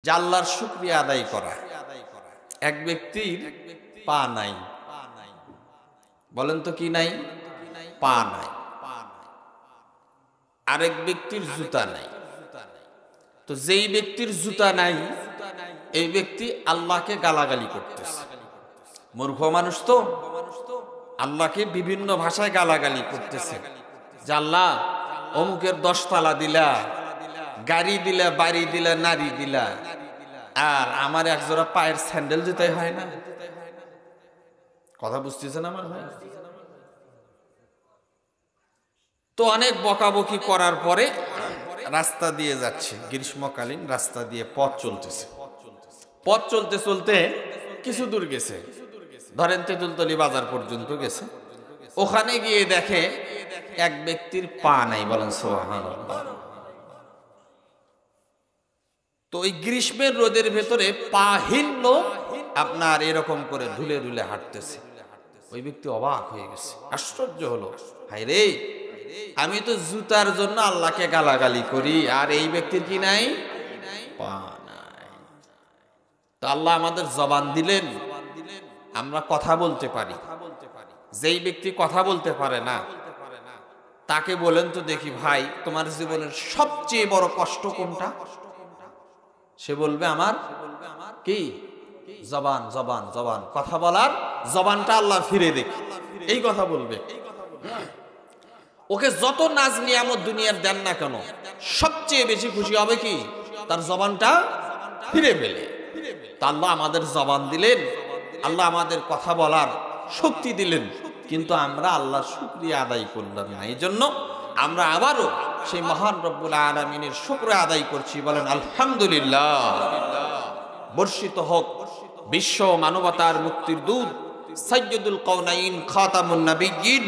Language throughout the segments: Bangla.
যে আল্লাহর শুকরিয়া আদায় করা। এক ব্যক্তির পা নাই, বলেন তো কি নাই? পা নাই। আরেক ব্যক্তির জুতা নাই। তো যেই ব্যক্তির জুতা নাই এই ব্যক্তি আল্লাহকে গালাগালি করতেছে। মূর্খ মানুষ তো আল্লাহকে বিভিন্ন ভাষায় গালাগালি করতেছে যে আল্লাহ অমুকের 10 তালা দিলা, গাড়ি দিলা, বাড়ি দিলা, নারী দিলা, আর আমার একজোড়া পায়ের স্যান্ডেল জুতাই হয় না। কথা বুঝতেছেন আমার ভাই? তো অনেক বকাবকি করার পরে রাস্তা দিয়ে যাচ্ছে, গ্রীষ্মকালীন রাস্তা দিয়ে পথ চলতেছে। পথ চলতে চলতে কিছু দূর গেছে, ধরেন তেঁতুলতলি বাজার পর্যন্ত গেছে। ওখানে গিয়ে দেখে এক ব্যক্তির পা নাই, বলেন সুবহানাল্লাহ। তো ওই গ্রীষ্মের রোদের ভেতরে পাহীন লোক আপনার এরকম করে ধুলে ধুলে হাঁটতেছে। ওই ব্যক্তি অবাক হয়ে গেছে, আশ্চর্য হলো, হায় রে, আমি তো জুতার জন্য আল্লাহকে গালাগালি করি, আর এই ব্যক্তির কি নাই? পা নাই। তো আল্লাহ আমাদের জবান দিলেন, আমরা কথা বলতে পারি। যেই ব্যক্তি কথা বলতে পারে না তাকে বলেন তো দেখি, ভাই তোমার জীবনের সবচেয়ে বড় কষ্ট কোনটা? সে বলবে আমার কি? জবান, জবান, জবান। কথা বলার জবানটা আল্লাহ ফিরে দেখ, এই কথা বলবে। ওকে যত নাজ নিয়ামত দুনিয়ার দেন না কেন, সবচেয়ে বেশি খুশি হবে কি? তার জবানটা ফিরে পেলে। তা আল্লাহ আমাদের জবান দিলেন, আল্লাহ আমাদের কথা বলার শক্তি দিলেন, কিন্তু আমরা আল্লাহর শুকরিয়া আদায় করলাম না। এই জন্য আমরা আবারও সেই মহান রব্বুল আলামিনের শুকরিয়া আদায় করছি, বলেন আলহামদুলিল্লাহ। বর্ষিত হোক বিশ্ব মানবতার মুক্তির দূত সাইয়্যিদুল কাওনাইন খাতামুন নবিয়্যিন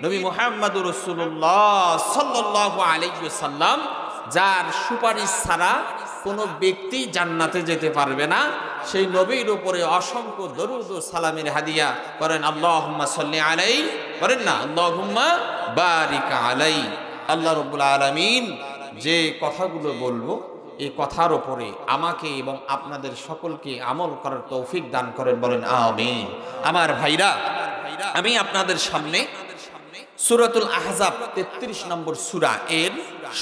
নবী মুহাম্মদুর রাসূলুল্লাহ সাল্লাল্লাহু আলাইহি ওয়াসাল্লাম, যার সুপারিশ ছাড়া কোনো ব্যক্তি জান্নাতে যেতে পারবে না, সেই নবীর উপরে অসংখ্য দরুদ ও সালামের হাদিয়া করেন আল্লাহুম্মা সাল্লি আলাইহি, করেন না আল্লাহুম্মা বারিক আলাইহি। আল্লাহ রাব্বুল আলামিন যে কথাগুলো বলবো এই কথার উপরে আমাকে এবং আপনাদের সকলকে আমল করার তৌফিক দান করেন, বলেন আমিন। আমার ভাইরা, আমি আপনাদের সামনে সূরাতুল আহজাব 33 নম্বর সূরা এর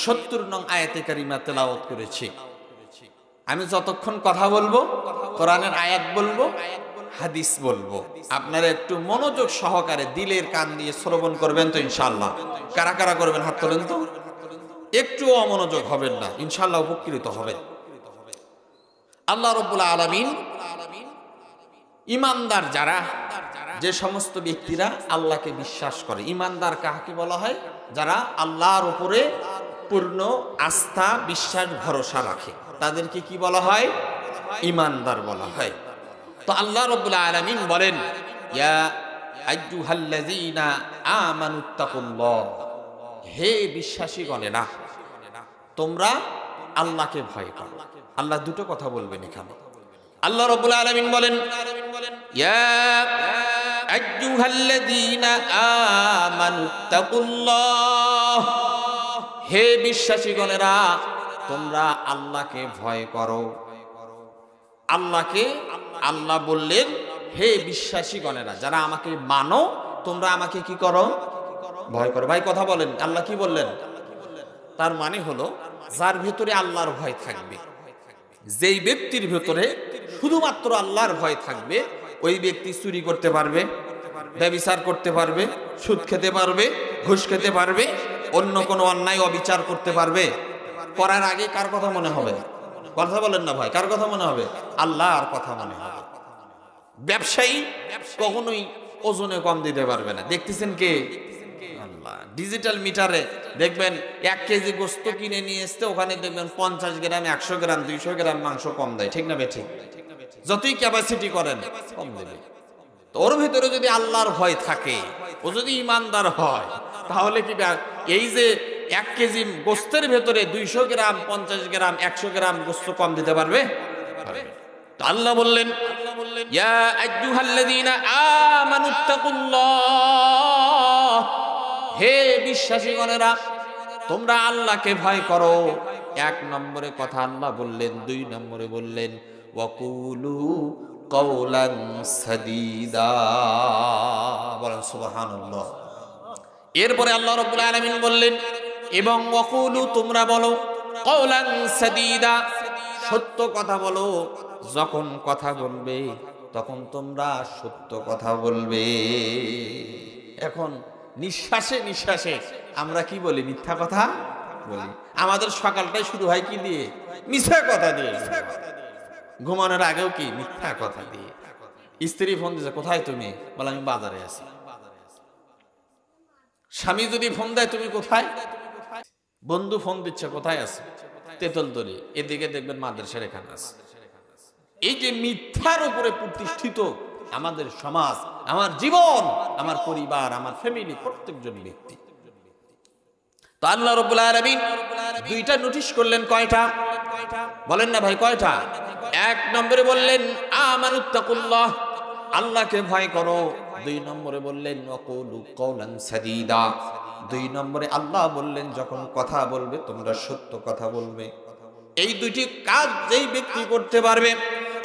70 নং আয়াতে কারিমা তেলাওয়াত করেছি। আমি যতক্ষণ কথা বলবো, কোরআনের আয়াত বলবো, হাদিস বলবো, আপনারা একটু মনোযোগ সহকারে দিলের কান দিয়ে শ্রবণ করবেন তো ইনশাআল্লাহ। কারা কারা করবেন হাত তোলেন তো। একটু অমনোযোগ হবেন না, ইনশাআল্লাহ উপকৃত হবেন। আল্লাহ রাব্বুল আলামিন ইমানদার যারা, যে সমস্ত ব্যক্তিরা আল্লাহকে বিশ্বাস করে, ইমানদার কাকে বলা হয়? যারা আল্লাহর উপরে পূর্ণ আস্থা, বিশ্বাস, ভরসা রাখে, তাদেরকে কি বলা হয়? ইমানদার বলা হয়। তো আল্লাহ রাব্বুল আলামিন বলেন, ইয়া আইয়ুহাল্লাযীনা আমানুত্তাকুল্লাহ, হে বিশ্বাসীগণেরা তোমরা আল্লাহকে ভয় করো। আল্লাহ দুটো কথা বলবেন এখানে। আল্লাহ রাব্বুল আলামিন বলেন, ইয়া আইয়ুহাল্লাযীনা আমানুত্তাকুল্লাহ, হে বিশ্বাসীগণেরা তোমরা আল্লাহকে ভয় করো। আল্লাহকে আল্লাহ বললেন, হে বিশ্বাসীগণেরা যারা আমাকে মানো, তোমরা আমাকে কি করো? ভয় করো। ভাই কথা বলেন, আল্লাহ কি বললেন? তার মানে হলো যার ভেতরে আল্লাহর ভয় থাকবে, যেই ব্যক্তির ভেতরে শুধুমাত্র আল্লাহর ভয় থাকবে, ওই ব্যক্তি চুরি করতে পারবে, ব্যভিচার করতে পারবে, সুদ খেতে পারবে, ঘুষ খেতে পারবে, অন্য কোনো অন্যায় অবিচার করতে পারবে। করার আগে কার কথা মনে হবে? কথা বলেন না ভাই, কার কথা মনে হবে? আল্লাহর কথা মনে হবে। ব্যবসায়ী কখনোই ওজনে কম দিতে পারবে না। দেখতেছেন কে? আল্লাহ। ডিজিটাল মিটারে দেখবেন 1 কেজি গোস্ত কিনে নিয়ে আসতে, ওখানে দেখবেন 50 গ্রাম, 100 গ্রাম, 200 গ্রাম মাংস কম দেয়, ঠিক না বেঠিক? যতই ক্যাপাসিটি করেন কম দেবে। তো ওর ভিতরে যদি আল্লাহর ভয় থাকে, ও যদি ইমানদার হয়, তাহলে কি এই যে 1 কেজি গোস্তের ভেতরে 200 গ্রাম, 50 গ্রাম, 100 গ্রাম গোস্ত কম দিতে পারবে? তো আল্লাহ বললেন, ইয়া আইয়ুহাল্লাযীনা আমানুত্তাকুল্লাহ, হে বিশ্বাসীগণেরা তোমরা আল্লাহকে ভয় করো। এক নম্বরে কথা আল্লাহ বললেন, 2 নম্বরে বললেন ওয়াকুলু কাওলান সাদীদা, বলেন সুবহানাল্লাহ। এরপরে আল্লাহ রাব্বুল আলামিন বললেন এবং ওয়াকুলু তোমরা বলো কাওলান সাদীদা, সত্য কথা বলো। যখন কথা বলবে তখন তোমরা সত্য কথা বলবে। এখন নিঃশ্বাসে নিঃশ্বাসে আমরা কি বলি? মিথ্যা কথা বলি। আমাদের সকালটাই শুরু হয় কি দিয়ে? মিথ্যা কথা দিয়ে। ঘুমানোর আগেও কি? মিথ্যা কথা দিয়ে। স্ত্রী ফোন দিচ্ছে, কোথায় তুমি? বলে আমি বাজারে আছি। স্বামী যদি ফোন দেয়, তুমি কোথায়? বন্ধু ফোন দিচ্ছে, কোথায় আছে? তেতুলতলি। এদিকে দেখবেন মাদ্রাসার এখানে আছে। এই যে মিথ্যার উপরে প্রতিষ্ঠিত আমাদের সমাজ, আমার জীবন, আমার পরিবার, আমার ফ্যামিলি, প্রত্যেকজন ব্যক্তি। তো আল্লাহ রাব্বুল আলামিন 2টা নোটিশ করলেন। কয়টা? বলেন না ভাই, কয়টা? 1 নম্বরে বললেন আমানুত্তাকুল্লাহ, আল্লাহকে ভয় করো। 2 নম্বরে বললেন ওয়াকুলু কাওলান সাদীদা। 2 নম্বরে আল্লাহ বললেন যখন কথা বলবে তোমরা সত্য কথা বলবে। এই 2টি কাজ যেই ব্যক্তি করতে পারবে,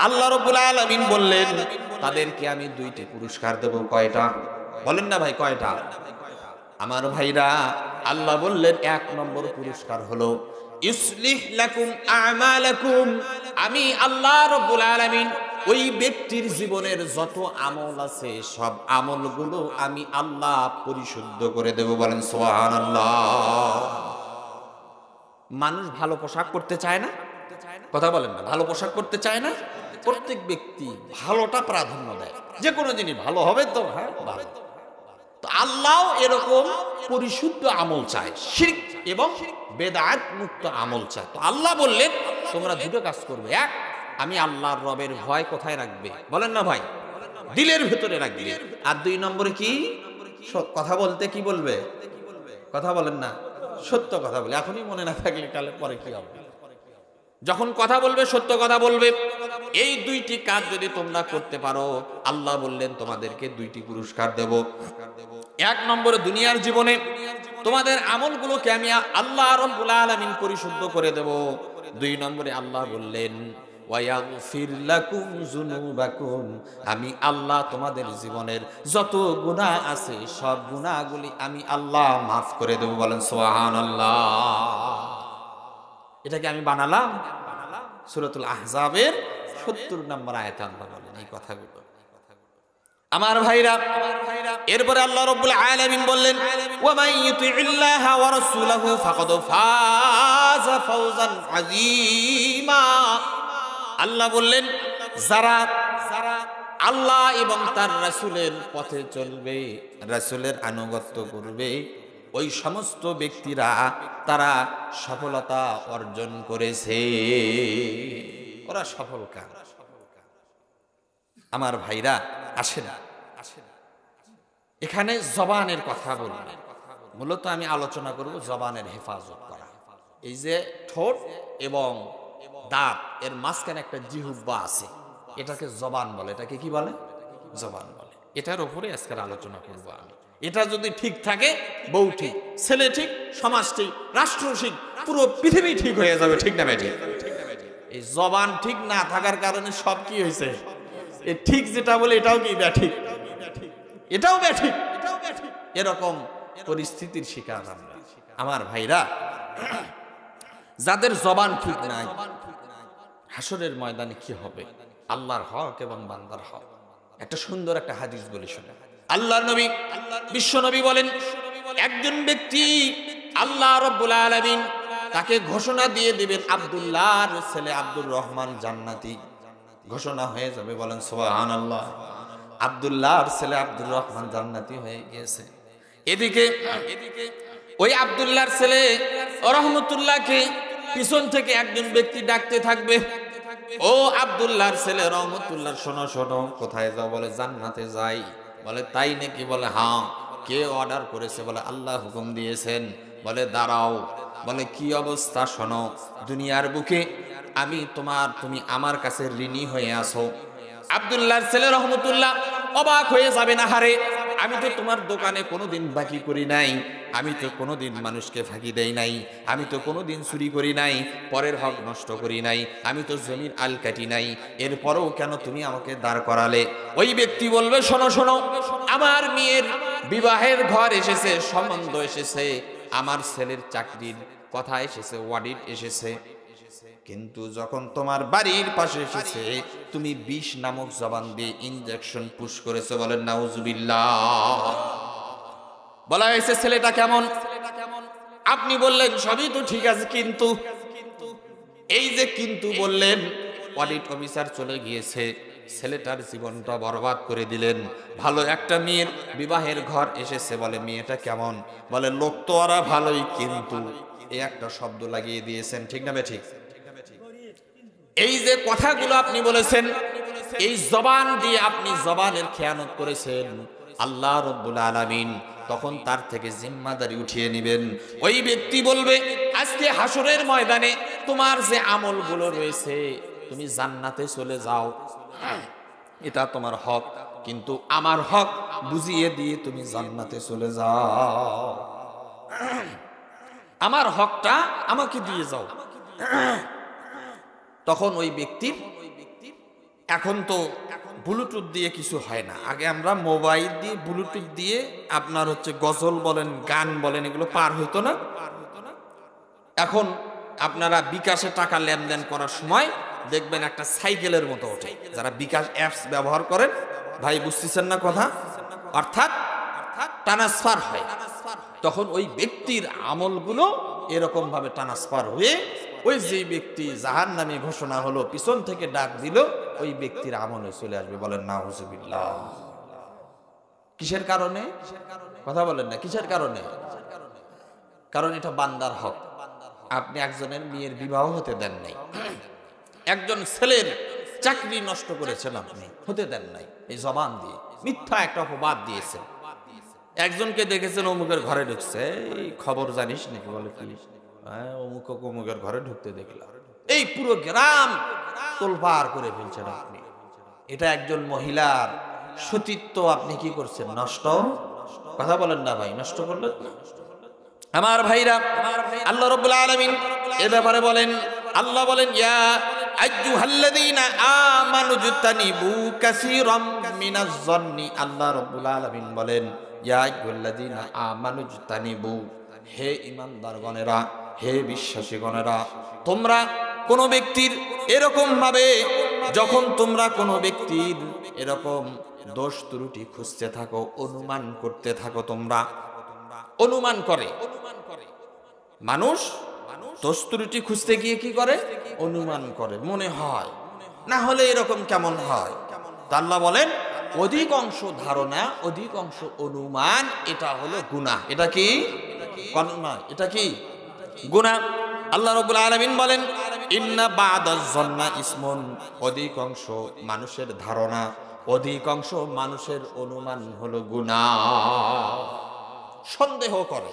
আল্লাহ রাব্বুল আলামিন বললেন তাদেরকে আমি 2টি পুরস্কার দেব। কয়টা? বলেন না ভাই, কয়টা? আমার ভাইরা, আল্লাহ বললেন 1 নম্বর পুরস্কার হলো ইউসলিহ লাকুম আমালাকুম, আমি আল্লাহ রাব্বুল আলামিন ওই ব্যক্তির জীবনের যত আমল আছে সব আমলগুলো আমি আল্লাহ পরিশুদ্ধ করে দেব। বলেন সুবহানাল্লাহ। মানুষ ভালো পোশাক পরতে চায় না? কথা বলেন না, ভালো পোশাক পরতে চায় না? প্রত্যেক ব্যক্তি ভালোটা প্রাধান্য দেয়। যে কোনো জিনিস ভালো হবে তো, হ্যাঁ ভালো। তো আল্লাহ এরকম পরিশুদ্ধ আমল চায়, শিরক এবং বেদাত মুক্ত আমল চায়। তো আল্লাহ বললেন তোমরা 2টো কাজ করবে। 1, আমি আল্লাহর রবের ভয় কোথায় রাখবে? বলেন না ভাই, দিলের ভেতরে রাখবে। আর 2 নম্বরে কি? কথা বলতে কি বলবে? কথা বলেন না, সত্য কথা বলে। এখনই মনে না থাকলে কালে পরে কি হবে? যখন কথা বলবে সত্য কথা বলবে। এই 2টি কাজ যদি তোমরা করতে পারো, আল্লাহ বললেন তোমাদেরকে 2টি পুরস্কার দেব। 1 নম্বরে দুনিয়ার জীবনে তোমাদের আমলগুলোকে আমি আল্লাহ রাব্বুল আলামিন পরিশুদ্ধ করে দেব। 2 নম্বরে আল্লাহ বললেন ওয়ায়াগফির লাকুম যুনুবাকুম, আমি আল্লাহ তোমাদের জীবনের যত গুনাহ আছে সব গুনাহগুলি আমি আল্লাহ মাফ করে দেব। বলেন সুবহানাল্লাহ। এটাকে আমি বানালাম। সূরাতুল আহজাবের 70 নম্বর আয়াতে আল্লাহ বলেন এই কথাগুলো। আমার ভাইরা, এরপরে আল্লাহ রাব্বুল আলামিন বললেন ওয়া মান ইউতিইল্লাহা ওয়া রাসূলাহু ফাকাদ ফাযা ফাওজান আযীমা। আল্লাহ বললেন যারা আল্লাহ এবং তার রাসূলের পথে চলবে, রাসূলের আনুগত্য করবে, ওই সমস্ত ব্যক্তিরা তারা সফলতা অর্জন করেছে। ওরা সফল কাম। আমার ভাইরা, আসেন এখানে জবানের কথা বলবো। মূলত আমি আলোচনা করব জবানের হেফাজত করা। এই যে ঠোঁট এবং দাঁত এর মাঝখানে একটা জিহ্বা আছে, এটাকে জবান বলে। এটাকে কি বলে? জবান বলে। এটার উপরে আজকের আলোচনা করব আমি। এটা যদি ঠিক থাকে, বউ ঠিক, ছেলে ঠিক, সমাজ ঠিক, রাষ্ট্র ঠিক, পুরো পৃথিবী ঠিক হয়ে যাবে। ঠিক না ভাই? এই জবান ঠিক না থাকার কারণে সব কি হয়েছে? এই ঠিক যেটা বলে এটাও কি ব্যাঠিক, এটাও ব্যাঠিক, এরকম পরিস্থিতির শিকার আমরা। আমার ভাইরা, যাদের জবান ঠিক নাই, হাসরের ময়দানে কি হবে? আল্লাহর হক এবং বান্দার হক। একটা সুন্দর একটা হাদিস বলি শুনে। আল্লাহর নবী, বিশ্ব নবী বলেন একজন ব্যক্তি আল্লাহ রাব্বুল আলামিন তাকে ঘোষণা দিয়ে দিবেন আব্দুল্লাহর ছেলে আব্দুর রহমান জান্নাতি। ঘোষণা হয়ে যাবে। বলেন সুবহানাল্লাহ। আব্দুল্লাহর ছেলে আব্দুর রহমান জান্নাতি হয়ে গিয়েছে। এদিকে ওই আব্দুল্লাহর ছেলে রহমতুল্লাহকে পিছন থেকে একজন ব্যক্তি ডাকতে থাকবে, ও আব্দুল্লাহর ছেলে রহমতুল্লাহ, শোনো শোনো, কোথায় যাও? বলে জান্নাতে যাই। বলে তাই নাকি? বলে হ্যাঁ। কে অর্ডার করেছে? বলে আল্লাহ হুকুম দিয়েছেন। বলে দাঁড়াও। বলে কি অবস্থা? শোনো, দুনিয়ার বুকে তুমি আমার কাছে ঋণী হয়ে আসো। আব্দুল্লাহর ছেলে রহমতুল্লাহ অবাক হয়ে যাবে, না হারে, আমি তো তোমার দোকানে কোনোদিন বাকি করি নাই, আমি তো কোনোদিন মানুষকে ফাঁকি দেই নাই, আমি তো কোনোদিন চুরি করি নাই, পরের হক নষ্ট করি নাই, আমি তো জমির আল কাটি নাই, এরপরেও কেন তুমি আমাকে দাঁড় করালে? ওই ব্যক্তি বলবে, শোনো শোনো, আমার মেয়ের বিবাহের ঘর এসেছে, সম্বন্ধ এসেছে, আমার ছেলের চাকরির কথা এসেছে, অডিট এসেছে, কিন্তু যখন তোমার বাড়ির পাশে এসেছে তুমি বিষ নামক জবান দিয়ে ইনজেকশন পুশ করেছো। বলেন নাউজুবিল্লাহ। বলা হয়েছে ছেলেটা কেমন, আপনি বললেন সবই তো ঠিক আছে, কিন্তু এই যে কিন্তু বললেন, অডিট অফিসার চলে গিয়েছে, ছেলেটার জীবনটা বরবাদ করে দিলেন। ভালো একটা মেয়ের বিবাহের ঘর এসেছে, বলে মেয়েটা কেমন, বলে লোক তো ওরা ভালোই, কিন্তু এই একটা শব্দ লাগিয়ে দিয়েছেন, ঠিক না ঠিক? এই যে কথাগুলো আপনি বলেছেন, এই জবান দিয়ে আপনি জবানের খেয়ানত করেছেন, আল্লাহ রাব্বুল আলামিন তখন তার থেকে জিম্মাদারি উঠিয়ে নেবেন। ওই ব্যক্তি বলবে, আজকে হাসরের ময়দানে তোমার যে আমলগুলো রয়েছে, তুমি জান্নাতে চলে যাও, এটা তোমার হক, কিন্তু আমার হক বুঝিয়ে দিয়ে তুমি জান্নাতে চলে যাও, আমার হকটা আমাকে দিয়ে যাও। তখন ওই ব্যক্তির, এখন তো ব্লুটুথ দিয়ে কিছু হয় না, আগে আমরা মোবাইল দিয়ে ব্লুটুথ দিয়ে আপনার হচ্ছে গজল বলেন, গান বলেন, এগুলো পার হইতো না। এখন আপনারা বিকাশে টাকা লেনদেন করার সময় দেখবেন একটা সাইকেলের মতো ওঠে, যারা বিকাশ অ্যাপস ব্যবহার করেন, ভাই বুঝতেছেন না কথা, অর্থাৎ ট্রান্সফার হয়। তখন ওই ব্যক্তির আমলগুলো এরকম ভাবে ট্রান্সফার হয়ে ওই যে ব্যক্তি জাহান্নামী ঘোষণা হলো, পিছন থেকে ডাক দিল, ওই ব্যক্তির আমলে চলে আসবে। বলেন নাউজুবিল্লাহ। কিসের কারণে? কথা বলেন না, কিসের কারণে? কারণ এটা বান্দার হক। আপনি একজনের মেয়ের বিবাহ হতে দেন নাই, একজন ছেলের চাকরি নষ্ট করেছেন, আপনি হতে দেন নাই, এই জবান দিয়ে মিথ্যা একটা অপবাদ দিয়েছেন। একজনকে দেখেছেন অমুকের ঘরে ঢুকছে, এই খবর জানিস নাকি? বলে কি, হ্যাঁ অমুক অমুকের ঘরে ঢুকতে দেখলাম, এই পুরো গ্রাম তোলপাড় করে ফেলছেন আপনি। এটা একজন মহিলার সতীত্ব আপনি কি করছেন? নষ্ট। কথা বলেন না ভাই, নষ্ট করলেন না। আমার ভাইরা, আল্লাহ রাব্বুল আলামিন এ ব্যাপারে বলেন, আল্লাহ বলেন, ইয়া আইয়ুহাল্লাযীনা আমানু জতানিবু কাসীরাম মিনাজ যন্নি। আল্লাহ রাব্বুল আলামিন বলেন, ইয়া আইয়ুহাল্লাযীনা আমানু জতানিবু, হে ঈমানদারগণেরা, হে বিশ্বাসীগণেরা, তোমরা কোন ব্যক্তির এরকম ভাবে, যখন তোমরা কোন ব্যক্তির এরকম দোষ ত্রুটি খুঁজতে থাকো, অনুমান করতে থাকো, তোমরা অনুমান করে, মানুষ দোষ ত্রুটি খুঁজতে গিয়ে কি করে? অনুমান করে, মনে হয়, না হলে এরকম কেমন হয়। আল্লাহ বলেন, অধিকাংশ ধারণা, অধিকাংশ অনুমান, এটা হলো গুনাহ। এটা কি গুনাহ? এটা কি গুনাহ? আল্লাহ রাব্বুল আলামিন বলেন, ইন্না বাদাজ যন্না ইসমুন, অধিকাংশ মানুষের ধারণা, অধিকাংশ মানুষের অনুমান হলো গুনাহ। সন্দেহ করে,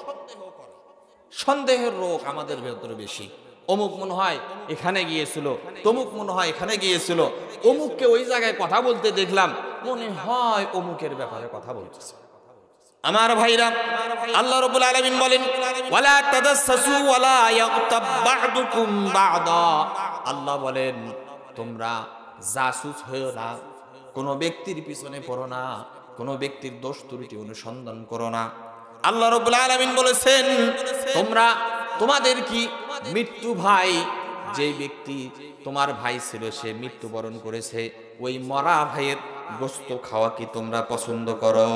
সন্দেহের রোগ আমাদের ভেতরে বেশি। অমুক মনে হয় এখানে গিয়েছিল, তমুক মনে হয় এখানে গিয়েছিল, অমুককে ওই জায়গায় কথা বলতে দেখলাম, মনে হয় অমুকের ব্যাপারে কথা বলতেছে। আমার ভাইরা, আল্লাহ রাব্বুল আলামিন বলেন, ওয়ালা তাদাসসু ওয়ালা ইয়াগতাব বা'দুকুম বা'দা। আল্লাহ বলেন, তোমরা জাসুস হয়ো না, কোন ব্যক্তির পিছনে পড়ো না, কোন ব্যক্তির দোষ ত্রুটি অনুসন্ধান করো না। আল্লাহ রাব্বুল আলামিন বলেছেন, তোমরা তোমাদের কি মৃত্যু ভাই, যে ব্যক্তি তোমার ভাই ছিল সে মৃত্যুবরণ করেছে, ওই মরা ভাইয়ের গোশত খাওয়া কি তোমরা পছন্দ করো?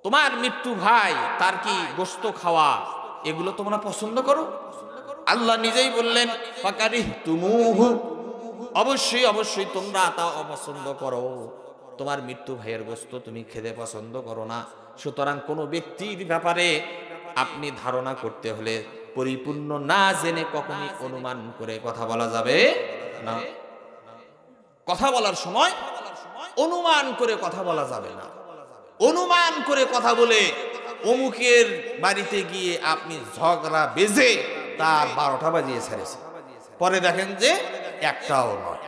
তোমার মৃত্যু ভাই, তার কি গোশত খাওয়া, এগুলো তোমরা পছন্দ করো? আল্লাহ নিজেই বললেন, ফাকারিহতুমুহু, অবশ্যই অবশ্যই তোমরা তা অপছন্দ করো। তোমার মৃত্যু ভাইয়ের গোশত তুমি খেতে পছন্দ করো না। সুতরাং কোনো ব্যক্তির ব্যাপারে আপনি ধারণা করতে হলে পরিপূর্ণ না জেনে কখনই অনুমান করে কথা বলা যাবে না। কথা বলার সময় অনুমান করে কথা বলা যাবে না। অনুমান করে কথা বলে অমুকের বাড়িতে গিয়ে আপনি ঝগড়া বেজে তার 12টা বাজিয়ে ছেড়েছে, পরে দেখেন যে একটাও নয়।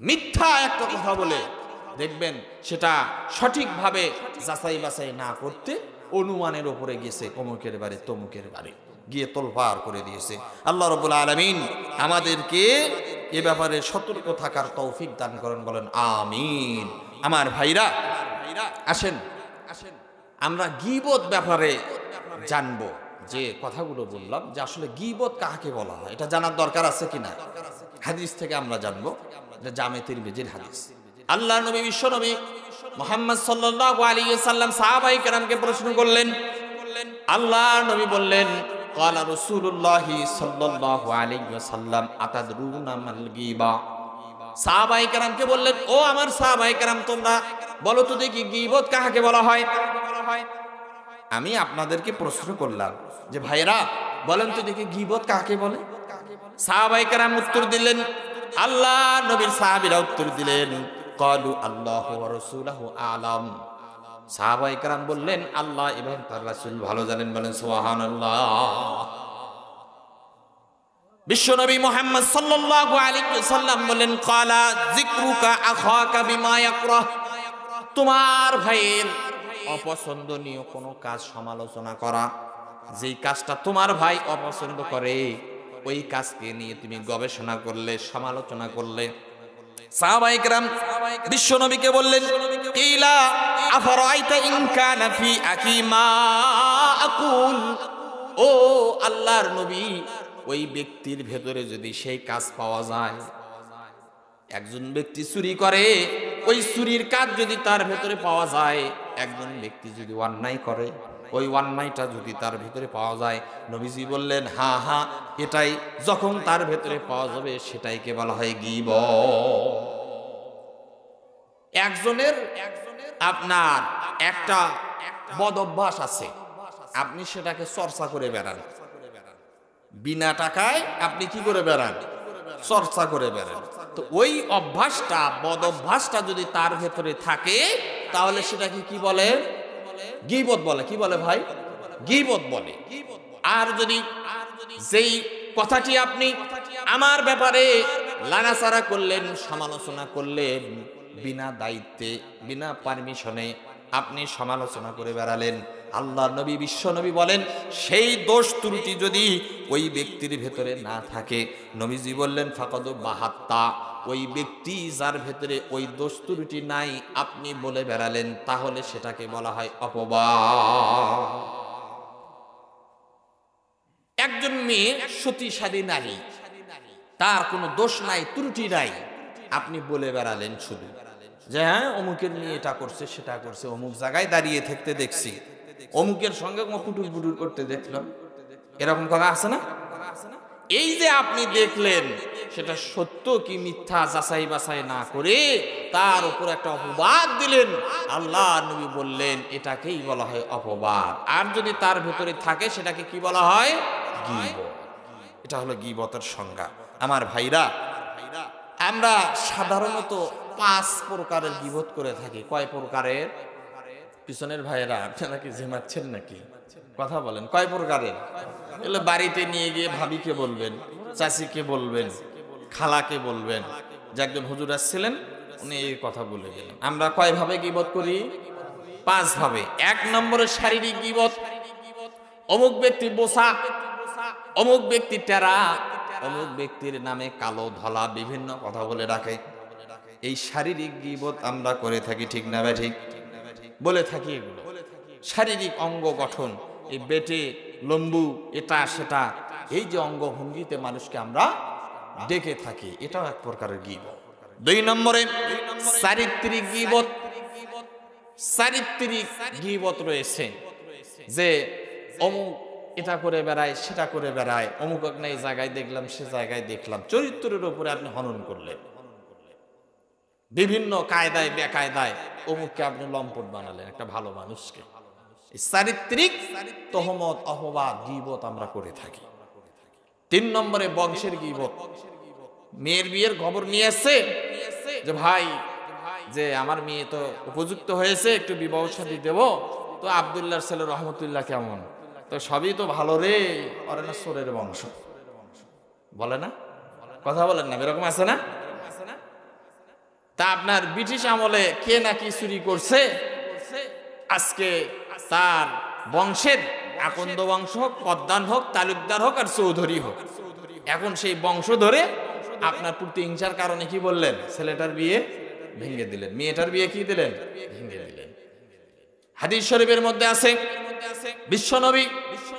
মিথ্যা একটা কথা বলে দেখবেন সেটা সঠিকভাবে যাচাই বাছাই না করতে অনুমানের উপরে গেছে, অমুকের বাড়ি তমুকের বাড়ি গিয়ে তোলপাড় করে দিয়েছে। আল্লাহ রাব্বুল আলামিন আমাদেরকে এ ব্যাপারে সতর্ক থাকার তৌফিক দান করেন, বলেন আমিন। আমার ভাইরা আসেন আমরা গীবত ব্যাপারে জানবো। যে কথাগুলো বললাম যে আসলে গীবত কাকে বলা হয় এটা জানার দরকার আছে কিনা, হাদিস থেকে আমরা জানবো। এটা জামে তিরমিজির হাদিস। আল্লাহ নবী বিশ্ব নবী মুহাম্মদ সাল্লাল্লাহু আলাইহি ওয়াসাল্লাম সাহাবায়ে কেরামকে প্রশ্ন করলেন। আল্লাহ নবী বললেন, ক্বালা রাসূলুল্লাহ সাল্লাল্লাহু আলাইহি ওয়াসাল্লাম আতাদরুনা মাল গীবা। সাহাবায়ে কেরামকে বললেন, ও আমার সাহাবায়ে কেরাম, তোমরা বলো তো দেখি গীবত কাকে বলা হয়। আমি আপনাদেরকে প্রশ্ন করলাম যে ভাইরা বলেন তো দেখি গীবত কাকে বলে। সাহাবায়ে কেরাম উত্তর দিলেন, আল্লাহ নবীর সাহাবীরা উত্তর দিলেন, ক্বালু আল্লাহু ওয়া রাসূলুহু আ'লাম। সাহাবায়ে কেরাম বললেন, আল্লাহ এবং তার রাসূল ভালো জানেন, বলেন সুবহানাল্লাহ। বিশ্বনবী মুহাম্মদ সাল্লাল্লাহু আলাইহি ওয়াসাল্লাম বলেন, ক্বালা যিকরুকা আখাকা বিমা ইয়াকরাহ। তোমার ভাইয়ের অপছন্দনীয় কোনো কাজ সমালোচনা করা, যেই কাজটা তোমার ভাই অপছন্দ করে ওই কাজকে নিয়ে তুমি গবেষণা করলে, সমালোচনা করলে। সাহাবায়ে কেরাম বিশ্বনবীকে বললেন, কিলা আফরাইতা ইন কানা ফি আকি মা আকুল। ও আল্লাহর নবী, ওই ব্যক্তির ভেতরে যদি সেই কাজ পাওয়া যায়, একজন ব্যক্তি চুরি করে, ওই চুরির কাজ যদি তার ভেতরে পাওয়া যায়, একজন ব্যক্তি যদি অন্যায় করে, ওই অন্যায়টা যদি তার ভেতরে পাওয়া যায়, নবীজি বললেন, হ্যাঁ হ্যাঁ, এটাই যখন তার ভেতরে পাওয়া যাবে সেটাইকে বলা হয় গীবত। একজনের আপনার একটা বদ অভ্যাস আছে, আপনি সেটাকে চর্চা করে বেড়ান, বিনা টাকায় আপনি কি করে বেড়ান, চর্চা করে বেড়ান। তো ওই অভ্যাসটা, বদ অভ্যাসটা যদি তার ভেতরে থাকে, তাহলে সেটাকে কি বলে, গীবত বলে। কি বলে ভাই, গীবত বলে। আর যদি যেই কথাটি আপনি আমার ব্যাপারে লানাচারা করলেন, সমালোচনা করলেন, বিনা দায়িত্বে, বিনা পারমিশনে আপনি সমালোচনা করে বেড়ালেন, আল্লাহ নবী বিশ্ব নবী বলেন, সেই দোষ ত্রুটি যদি ওই ব্যক্তির ভেতরে না থাকে, নবীজি বললেন ফাকাদ বাহাত্তা, ওই ব্যক্তি যার ভেতরে ওই দোষ ত্রুটি নাই আপনি বলে বেড়ালেন, তাহলে সেটাকে বলা হয় অপবাদ। একজন মেয়ে সতীসাধী নারী, তার কোনো দোষ নাই, ত্রুটি নাই, আপনি বলে বেড়ালেন শুধু যে হ্যাঁ অমুকের মেয়ে এটা করছে সেটা করছে, অমুক জায়গায় দাঁড়িয়ে থাকতে দেখছি, অমুকের সঙ্গে পুটুর পুটুর করতে দেখলাম, এরকম কথা আছে না? এই যে আপনি দেখলেন সেটা সত্য কি মিথ্যা যাচাই বাছাই না করে তার উপর একটা অপবাদ দিলেন, আল্লাহ নবী বললেন এটাকেই বলা হয় অপবাদ। আর যদি তার ভেতরে থাকে সেটাকে কি বলা হয়, গীবত। এটা হলো গীবতের সংজ্ঞা। আমার ভাইরা, আমরা সাধারণত 5 প্রকারের গীবত করে থাকি। কয় প্রকারের? পিছনের ভাইয়েরা আপনারা কি ঝিমাচ্ছেন নাকি? কথা বলেন, কয় প্রকারের? এগুলো বাড়িতে নিয়ে গিয়ে ভাবিকে বলবেন, চাচিকে বলবেন, খালাকে বলবেন যে একজন হুজুর আসছিলেন, উনি এই কথা বলে গেলেন। আমরা কয় ভাবে গীবত করি? 5 ভাবে। 1 নম্বরে শারীরিক গীবত। অমুক ব্যক্তি বোসা, অমুক ব্যক্তি টেরা, অমুক ব্যক্তির নামে কালো ধলা বিভিন্ন কথা বলে রাখে, এই শারীরিক গীবত আমরা করে থাকি, ঠিক না ভাই? ঠিক বলে থাকি। এগুলো শারীরিক অঙ্গ গঠন, এই বেটে লম্বু এটা সেটা, এই যে অঙ্গ ভঙ্গিতে মানুষকে আমরা ডেকে থাকি, এটাও এক প্রকারের গীবত। 2 নম্বরে চারিত্রিক গীবত। চারিত্রিক গীবত রয়েছে যে অমুক এটা করে বেড়ায়, সেটা করে বেড়ায়, অমুক এই জায়গায় দেখলাম, সে জায়গায় দেখলাম, চরিত্রের উপরে আপনি হনন করলেন, বিভিন্ন কায়দায় বেকায়দায় অমুককে আপনি লম্পট বানালেন, একটা ভালো মানুষকে। চারিত্রিক তহমত, অপবাদ, গীবত আমরা করে থাকি। 3 নম্বরে বংশের গীবত। মেয়ের বিয়ের খবর নিয়ে আসছে যে ভাই, যে আমার মেয়ে তো উপযুক্ত হয়েছে, একটু বিবাহ শাদী দেব, তো আব্দুল্লাহর ছেলে রহমতুল্লাহ কেমন, তো সবই তো ভালো রে, ওরে না সোরের বংশ, বলে না? কথা বলেন না, এরকম আছে না? তা আপনার ব্রিটিশ আমলে কে নাকি চুরি করছে, আজকে তার বংশের আকন্দ বংশ হোক, পদ্মান হোক, তালুকদার হোক আর চৌধুরী হোক, এখন সেই বংশ ধরে আপনার প্রতিহিংসার কারণে কি বললেন, ছেলেটার বিয়ে ভেঙে দিলেন, মেয়েটার বিয়ে কি দিলেন, ভেঙে দিলেন। হাদিস শরীফের মধ্যে আছে বিশ্বনবী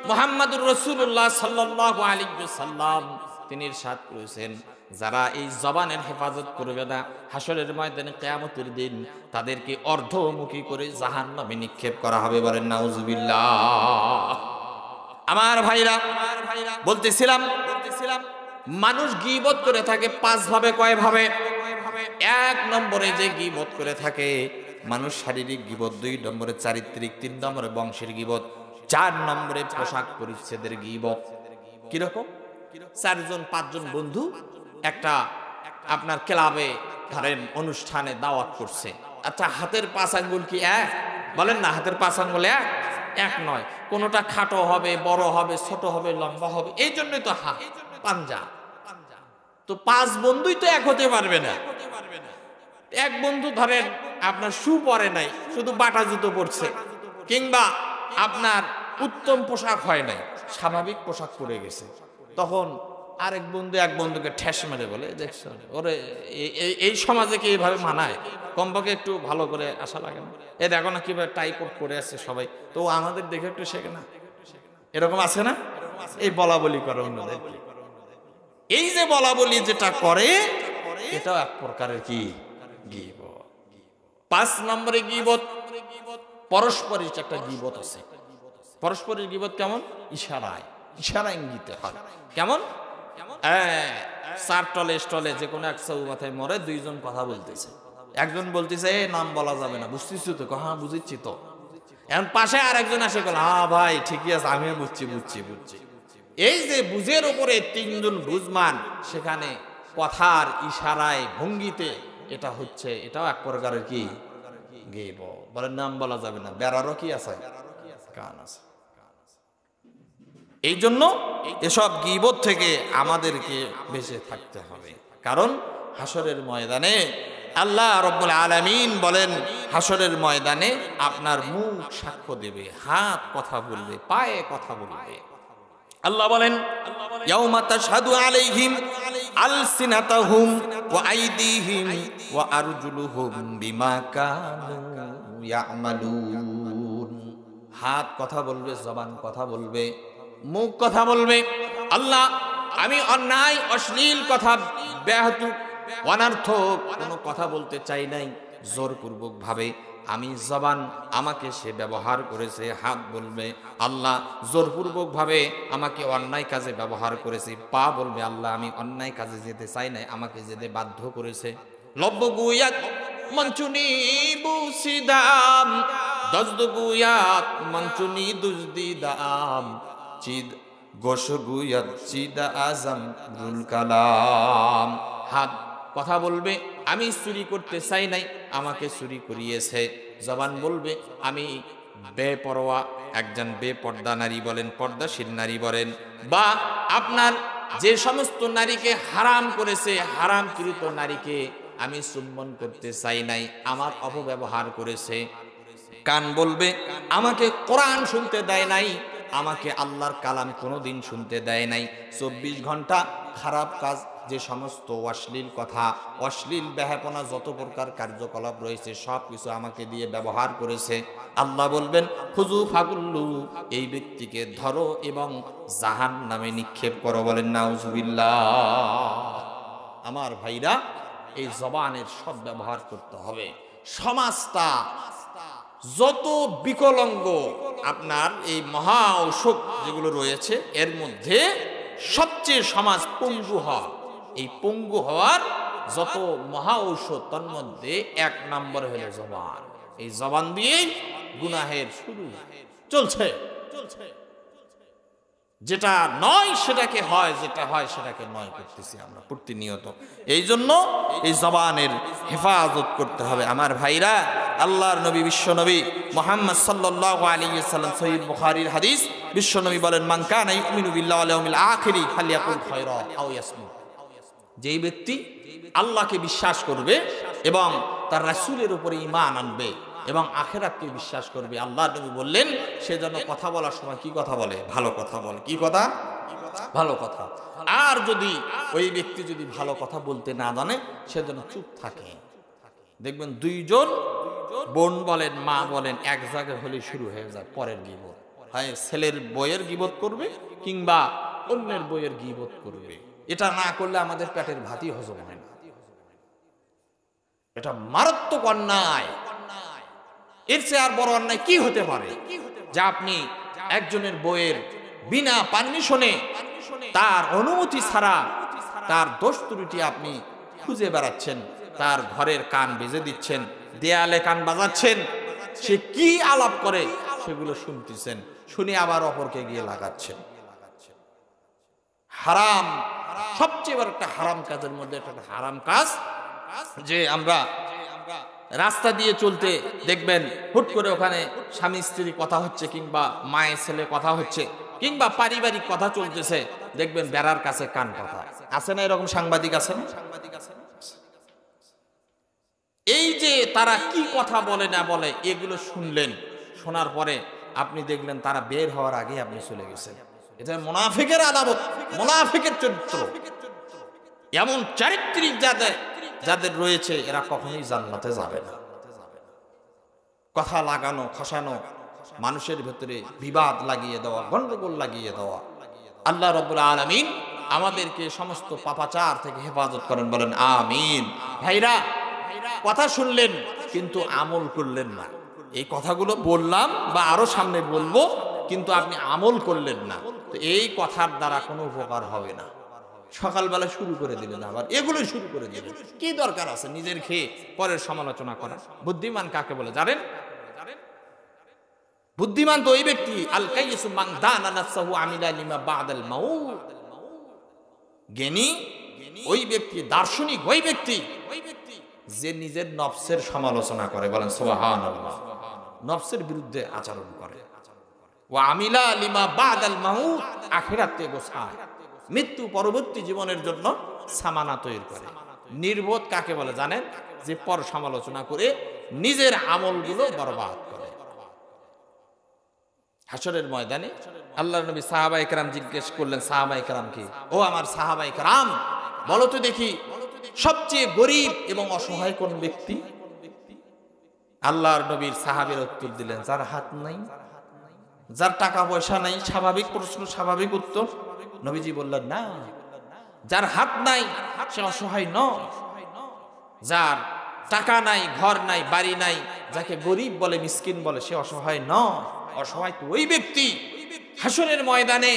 মুহাম্মদুর রাসূলুল্লাহ সাল্লাল্লাহু আলাইহি ওয়াসাল্লাম তিনি ইরশাদ করেছেন, যারা এই জবানের হেফাজত করবে না, হাসরের ময়দানে কিয়ামতের দিন তাদেরকে অর্ধমুখী করে জাহান্নামে নিক্ষেপ করা হবে। বলেন নাউজুবিল্লাহ। আমার ভাইরা বলতেছিলাম মানুষ গীবত করে থাকে পাঁচ ভাবে। কয় ভাবে? এক নম্বরে যে গীবত করে থাকে মানুষ শারীরিক গীবত, দুই নম্বরে চারিত্রিক, তিন নম্বরে বংশের গীবত, চার নম্বরে পোশাক পরিচ্ছেদের গীবত। কিরকম? চারজন পাঁচজন বন্ধু একটা আপনার ক্লাবে ধরেন অনুষ্ঠানে দাওয়াত করছে। আচ্ছা, হাতের পাঁচ আঙ্গুল কি এক? বলেন না, হাতের পাঁচ আঙ্গুল এক নয়। কোনোটা খাটো হবে, বড় হবে, ছোট হবে, লম্বা হবে, এই জন্যই তো হাত পাঞ্জা। তো পাঁচ বন্ধুই তো এক হতে পারবে না। এক বন্ধু ধরেন আপনার শু পরে নাই, শুধু বাটা জুতো পরছে, কিংবা আপনার উত্তম পোশাক হয় নাই, স্বাভাবিক পোশাক পরে গেছে। তখন আরেক বন্ধু এক বন্ধুকে ঠেস মেরে বলে, দেখছো ওরে এই সমাজে কি এইভাবে মানায়? কমপক্ষে একটু ভালো করে আসা লাগে না? এ দেখো না কিভাবে টাই কোট পরে আছে সবাই, তো আমাদের দেখে একটু শেখে না? এরকম আছে না? এই বলা বলি করে অন্যদের। এই যে বলা বলি যেটা করে, এটাও এক প্রকারের কি গীবত। পাঁচ নম্বরে গীবত পরস্পরের একটা গীবত আছে। পরস্পরের গীবত কেমন? ইশারায়, ইশারা ইঙ্গিতে হয়। কেমন? চার টলে স্টলে যে কোনো এক চৌ মাথায় মরে দুইজন কথা বলতেছে, একজন বলতেছে এ নাম বলা যাবে না, বুঝতেছি তো? হ্যাঁ বুঝিচ্ছি তো। এখন পাশে আর একজন আসে বলে, হ্যাঁ ভাই ঠিকই আছে, আমিও বুঝছি বুঝছি বুঝছি। এই যে বুঝের উপরে তিনজন বুঝমান, সেখানে কথার ইশারায় ভঙ্গিতে এটা হচ্ছে, এটাও এক প্রকারের কি গীবত। বলেন নাম বলা যাবে না, বেড়ারও কি আছে, কান আছে। এই জন্য এসব গীবত থেকে আমাদেরকে বেঁচে থাকতে হবে। কারণ হাসরের ময়দানে আল্লাহ রাব্বুল আলামিন বলেন, হাসরের ময়দানে আপনার মুখ সাক্ষ্য দেবে, হাত কথা বলবে, পায়ে কথা বলবে। আল্লাহ বলেন, ইয়াউমা তাশহাদু আলাইহিম আলসিনাতাহুম ওয়া আইদিহিম ওয়া আরজুলুহুম বিমা কানু ইয়ামালুন। হাত কথা বলবে, জবান কথা বলবে, মুখ কথা বলবে। আল্লাহ, আমি অন্যায় অশ্লীল কথা, ব্যাহত অনর্থক কোনো কথা বলতে চাই নাই, জোরপূর্বক ভাবে আমি জবান আমাকে সে ব্যবহার করেছে। হাত বলবে আল্লাহ জোরপূর্বক ভাবে আমাকে অন্যায় কাজে ব্যবহার করেছে। পা বলবে আল্লাহ আমি অন্যায় কাজে যেতে চাই নাই, আমাকে যেতে বাধ্য করেছে। লব্ব গুয়াত মঞ্চুনি বুসিদাম, দজদ গুয়াত মঞ্চুনি দুজদিদাম, চিদ গোশ গুয়াত চিদা আজম রুল কালাম। হাত কথা বলবে আমি চুরি করতে চাই নাই, আমাকে চুরি করিয়েছে। জবান বলবে আমি বেপরোয়া, একজন বেপর্দা নারী বলেন, পর্দাশীল নারী বলেন, বা আপনার যে সমস্ত নারীকে হারাম করেছে, হারামকৃত নারীকে আমি চুম্বন করতে চাই নাই, আমার অপব্যবহার করেছে। কান বলবে আমাকে কোরআন শুনতে দেয় নাই, আমাকে আল্লাহর কালাম কোনোদিন শুনতে দেয় নাই। 24 ঘন্টা খারাপ কাজ, যে সমস্ত অশ্লীল কথা, অশ্লীল ব্যাহাপনা, যত প্রকার কার্যকলাপ রয়েছে সব কিছু আমাকে দিয়ে ব্যবহার করেছে। আল্লাহ বলবেন খুজু ফাগুল্লু, এই ব্যক্তিকে ধরো এবং জাহান্নামে নিক্ষেপ করো। বলেন নাউজুবিল্লাহ। আমার ভাইরা, এই জবানের সৎ ব্যবহার করতে হবে। সমাজটা যত বিকলাঙ্গ, আপনার এই মহা ঔষধ যেগুলো রয়েছে এর মধ্যে সবচেয়ে সমাজ পঙ্গু হওয়া, এই পঙ্গু হওয়ার যত মহা ঔষধ তার মধ্যে এক নম্বর হলো জবান। এই জবান দিয়েই গুনাহের শুরু চলছে। যেটা নয় সেটাকে হয়, যেটা হয় সেটাকে নয় করতেছি আমরা প্রতিনিয়ত। এই জন্য এই জবানের হেফাজত করতে হবে। আমার ভাইরা, আল্লাহর নবী বিশ্বনবী মুহাম্মদ সাল্লাল্লাহু আলাইহি ওয়াসাল্লাম, সহিহ বুখারীর হাদিস, বিশ্বনবী বলেন মান কানা ইউমিনু বিল্লাহি ওয়াল ইয়াউমিল আখিরি ফালইয়াকুল খায়রা আও ইয়াসমুত। যেই ব্যক্তি আল্লাহকে বিশ্বাস করবে এবং তার রাসূলের উপরে ঈমান আনবে এবং আখিরাতকে বিশ্বাস করবে। আল্লাহ নবী বললেন সেজন্য কথা বলার সময় কি কথা বলে? ভালো কথা বলে। কি কথা? ভালো কথা। আর যদি ওই ব্যক্তি যদি ভালো কথা বলতে না জানে সেজন্য চুপ থাকে। দেখবেন দুইজন বোন বলেন মা বলেন এক জায়গায় হলে শুরু হয়ে যায় পরের গীবত। হয় ছেলের বইয়ের গীবত করবে কিংবা অন্যের বইয়ের গীবত করবে। এটা না করলে আমাদের পেটের ভাতই হজম হয় না। এটা মারাত্মক অন্যায়। এর চেয়ে আর বড় অন্যায় কি হতে পারে যে আপনি একজনের বইয়ের বিনা পারমিশনে তার অনুমতি ছাড়া তার দোষ ত্রুটি আপনি খুঁজে বেড়াচ্ছেন, তার ঘরের কান বেজে দিচ্ছেন, দেয়ালে কান বাজাচ্ছেন, সে কি আলাপ করে সেগুলো শুনতেছেন, শুনে আবার অপরকে গিয়ে লাগাচ্ছেন। হারাম, সবচেয়ে বড় একটা হারাম কাজের মধ্যে একটা হারাম কাজ যে আমরা রাস্তা দিয়ে চলতে দেখবেন হুট করে ওখানে স্বামী স্ত্রী কথা হচ্ছে কিংবা মায়ের ছেলে কথা হচ্ছে কিংবা পারিবারিক কথা চলতেছে, দেখবেন বেড়ার কাছে কান কথা আছে না? এরকম সাংবাদিক আছে না? এই যে তারা কি কথা বলে না বলে এগুলো শুনলেন, শোনার পরে আপনি দেখলেন তারা বের হওয়ার আগে আপনি চলে গেছেন। এটা মুনাফিকের আলামত, মুনাফিকের চরিত্র। এমন চারিত্রিক যাদের রয়েছে এরা কখনোই জান্নাতে যাবে না। কথা লাগানো, খসানো, মানুষের ভেতরে বিবাদ লাগিয়ে দেওয়া, গন্ডগোল লাগিয়ে দেওয়া। আল্লাহ রাব্বুল আলামিন আমাদেরকে সমস্ত পাপাচার থেকে হেফাজত করেন, বলেন আমিন। ভাইরা, কথা শুনলেন কিন্তু আমল করলেন না। এই কথাগুলো বললাম বা আরো সামনে বলবো, কিন্তু আপনি আমল করলেন না, তো এই কথার দ্বারা কোনো উপকার হবে না। সকালবেলা শুরু করে দিলেন, আবার এগুলো শুরু করে দিলেন। কি দরকার আছে নিজের খেয়ে পরের সমালোচনা করা? বুদ্ধিমান কাকে বলে জানেন? বুদ্ধিমান তো ওই ব্যক্তি আল কাইয়িসু মান দানা নাফসাহু আমিলা লিমা বাদাল মাউত। জ্ঞানী ওই ব্যক্তি, দার্শনিক ওই ব্যক্তি যে নিজের নফসের সমালোচনা করে, বলেন সুবহানাল্লাহ। নফসের বিরুদ্ধে আচরণ করে। ওয়া আমিলা লিমা বাদাল মাউত, আখিরাতে গোছায়, মৃত্যু পরবর্তী জীবনের জন্য সামানা তৈরি করে। নির্বোধ কাকে বলে জানেন? যে পর সমালোচনা করে নিজের আমলগুলো বরবাদ করে। হাসরের ময়দানে আল্লাহর নবী সাহাবায়ে কেরাম জিজ্ঞেস করলেন, সাহাবায়ে কেরাম কি? ও আমার সাহাবায়ে কেরাম, বলো তো দেখি সবচেয়ে গরিব এবং অসহায় কোন ব্যক্তি? আল্লাহর নবীর সাহাবীর উত্তর দিলেন, যার হাত নাই, যার টাকা পয়সা নাই। স্বাভাবিক প্রশ্ন, স্বাভাবিক উত্তর। নবীজি বললেন, না, যার হাত নাই সে অসহায় নয়। যার টাকা নাই, ঘর নাই, বাড়ি নাই, যাকে গরিব বলে, মিসকিন বলে, সে অসহায় নয়। অসহায় তো ওই ব্যক্তি হাসরের ময়দানে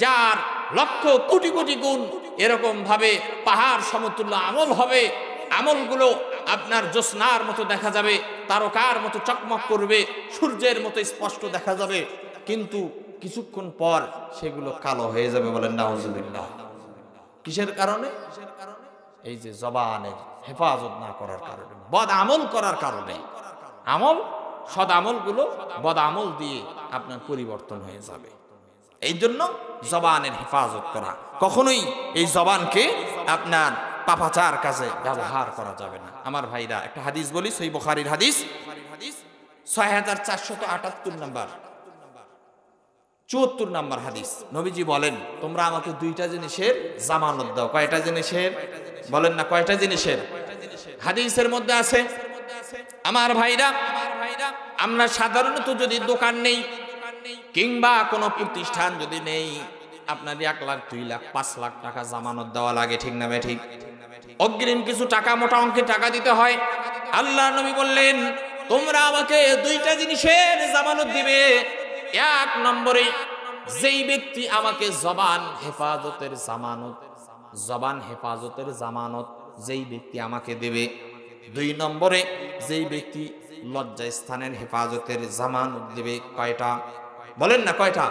যার লক্ষ কোটি কোটি গুণ এরকম ভাবে পাহাড় সমতুল্য আমল হবে। আমলগুলো আপনার জ্যোৎস্নার মতো দেখা যাবে, তারকার মতো চকমক করবে, সূর্যের মতো স্পষ্ট দেখা যাবে, কিন্তু কিছুক্ষণ পর সেগুলো কালো হয়ে যাবে, বলেন নাউজুবিল্লাহ। কিসের কারণে? এই যে জবানের হেফাজত না করার কারণে, বদ আমল করার কারণে। আমল, সদ আমলগুলো বদ আমল দিয়ে আপনার পরিবর্তন হয়ে যাবে। এই জন্য জবানের হেফাজত করা, কখনোই এই জবানকে আপনার পাপাচার কাজে ব্যবহার করা যাবে না। আমার ভাইরা, একটা হাদিস বলি, সহিহ বুখারীর হাদিস 6478 নাম্বার, 74 নাম্বার হাদিস। নবীজি বলেন, তোমরা আমাকে দুইটা জিনিসের জামানত দাও। কয়টা জিনিসের? বলেন না, কয়টা জিনিসের? হাদিসের মধ্যে আছে। আমার ভাইরা, আমরা সাধারণত যদি দোকান নেই কিংবা কোনো প্রতিষ্ঠান যদি নেই, আপনার 1 লাখ, 2 লাখ, 5 লাখ টাকা জামানত দেওয়া লাগে, ঠিক না বে ঠিক? অগ্রিম কিছু টাকা, মোটা অঙ্কের টাকা দিতে হয়। আল্লাহ নবী বললেন, তোমরা আমাকে দুইটা জিনিসের জামানত দিবে। 1 নম্বরে, যেই ব্যক্তি আমাকে জবান হেফাজতের জামানত যেই ব্যক্তি আমাকে দেবে। 2 নম্বরে, যেই ব্যক্তি লজ্জা স্থানের হেফাজতের জামানত দেবে। কয়টা? বলেন না, কয়টা?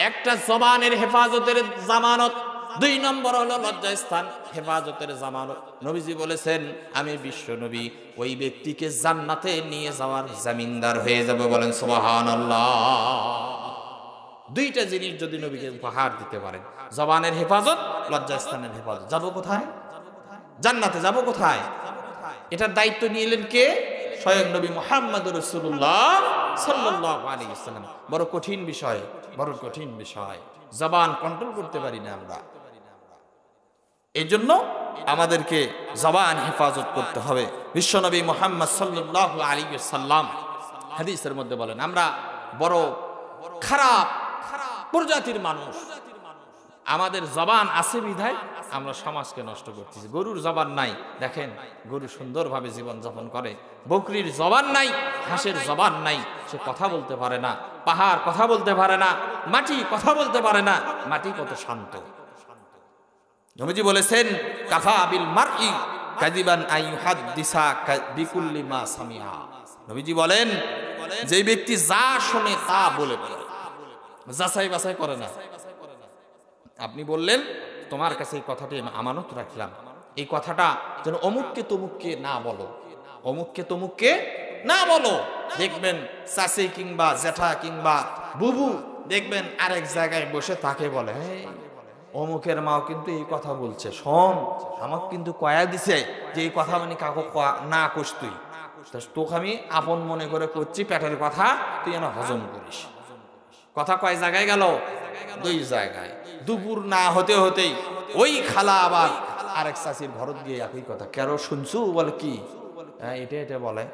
একটা জবানের হেফাজতের জামানত, 2 নম্বর হলো লজ্জা স্থান হেফাজতের জামানত। নবীজি বলেছেন, আমি বিশ্ব নবী ওই ব্যক্তিকে জান্নাতে নিয়ে যাওয়ার জামিনদার হয়ে যাবে, বলেন সুবহানাল্লাহ। 2টা জিনিস যদি নবীকে উপহার দিতে পারেন, জবানের হেফাজত, লজ্জা স্থানের হেফাজত, যাবো কোথায়? জান্নাতে যাবো কোথায়? এটার দায়িত্ব নিলেন কে? স্বয়ং নবী মুহাম্মদ রাসূলুল্লাহ সাল্লাল্লাহু আলাইহি ওয়াসাল্লাম। বড় কঠিন বিষয়, বড় কঠিন বিষয়। জবান কন্ট্রোল করতে পারি না আমরা। এই জন্য আমাদেরকে জবান হেফাজত করতে হবে। বিশ্বনবী মুহাম্মদ সাল্লাল্লাহু আলাইহি ওয়াসাল্লাম হাদিসের মধ্যে বলেন, আমরা বড় খারাপ প্রজাতির মানুষ, আমাদের জবান আছে বিধায় আমরা সমাজকে নষ্ট করতেছি। গরুর জবান নাই, দেখেন গরু সুন্দরভাবে জীবন যাপন করে। বকরির জবান নাই, হাঁসের জবান নাই, সে কথা বলতে পারে না। পাহাড় কথা বলতে পারে না, মাটি কথা বলতে পারে না। মাটি কত শান্ত। নবীজি বলেছেন, কাফা বিল মারই কাযিবান আন ইউহাদ্দিসা বিকুল্লি মা সামিআ। নবীজি বলেন, যে ব্যক্তি যা শুনে তা বলে বলে, যাচাই বাছাই করে না। আপনি বললেন, তোমার কাছে এই কথাটি আমানত রাখলাম, এই কথাটা যেন অমুককে তমুককে না বলো, অমুককে তমুককে না বলো। দেখবেন চাচি কিংবা জেঠা কিংবা বুবু দেখবেন আরেক জায়গায় বসে তাকে বলে, অমুকের মাও কিন্তু এই কথা বলছে, শোন আমাকে কিন্তু কয়া দিছে যে এই কথা মানে কাকু না কস, তুই তোকে আমি আপন মনে করে করছি, পেটের কথা তুই যেন হজম করিস। কথা কয় জায়গায় গেল? 2 জায়গায়। দুপুর না হতে হতেই ওই খালা আবার আরেক চাষির ঘরত গিয়ে একই কথা, কেন শুনছু? বলে কি? এটা এটা বলে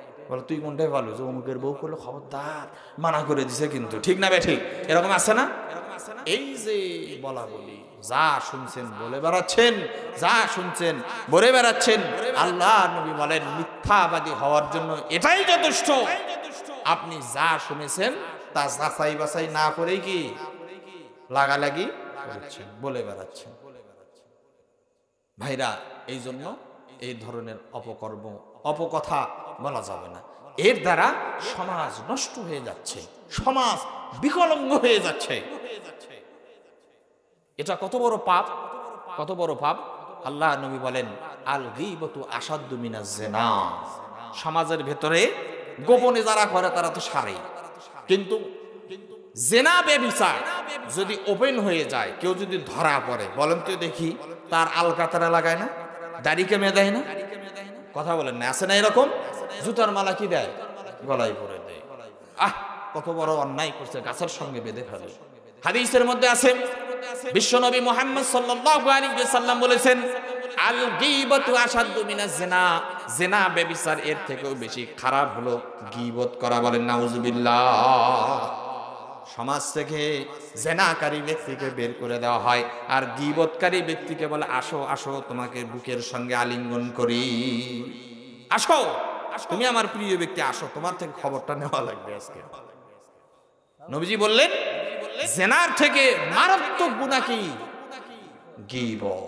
তুই কোনটাই বলো যে অমুকের বউ করলো, খবরদার, মানা করে দিছে কিন্তু, ঠিক না বে ঠিক? এরকম আছে না? এই যে বলা বলি, যা শুনছেন বলে বেড়াচ্ছেন, যা শুনছেন বলে বেড়াচ্ছেন। আল্লাহ নবী বলেন, মিথ্যাবাদী হওয়ার জন্য এটাই যথেষ্ট। আপনি যা শুনেছেন তা যাচাই বাছাই না করেই কি লাগালাগি করছেন, বলে বেড়াচ্ছেন। ভাইরা, এই জন্য এই ধরনের অপকর্ম, অপকথা বলা যাবে না। এর দ্বারা সমাজ নষ্ট হয়ে যাচ্ছে, সমাজ বিকলঙ্গ হয়ে যাচ্ছে। এটা কত বড় পাপ, কত বড় পাপ। আল্লাহ নবী বলেন, আল গীবতু আসাদ্দু মিনাজ জিনা। সমাজের ভেতরে গোপনে যারা করে তারা তো সারে, কিন্তু জিনা ব্যভিচার যদি ওপেন হয়ে যায়, কেউ যদি ধরা পড়ে, বলেন তো দেখি, তার আলকাতারা লাগায় না, দাড়িকে মেদায় না, কথা বলেন না, আছে না এরকম? জুতার মালা কি দেয়? গলায় পরে দেয়। কত বড় অন্যায় করছে, গাছের সঙ্গে বেঁধে ফেলে। হাদিসের মধ্যে আছে, বিশ্বনবী মুহাম্মদ সাল্লাল্লাহু আলাইহি ওয়াসাল্লাম বলেছেন, আল গীবতু আসাদ্দু মিনাজ জিনা। জিনা ব্যভিচার এর থেকেও বেশি খারাপ হলো গীবত করা। বলেন নাউজুবিল্লাহ। সমাজ থেকে জিনাকারী ব্যক্তিকে বের করে দেওয়া হয়, আর গীবতকারী ব্যক্তিকে বলে, আসো আসো তোমাকে বুকের সঙ্গে আলিঙ্গন করি, আসো তুমি আমার প্রিয় ব্যক্তি, আসো তোমার থেকে খবরটা নেওয়া লাগবে আজকে। নবীজি বললেন, জিনার থেকে মারাত্মক গুনাহ কি? গীবত।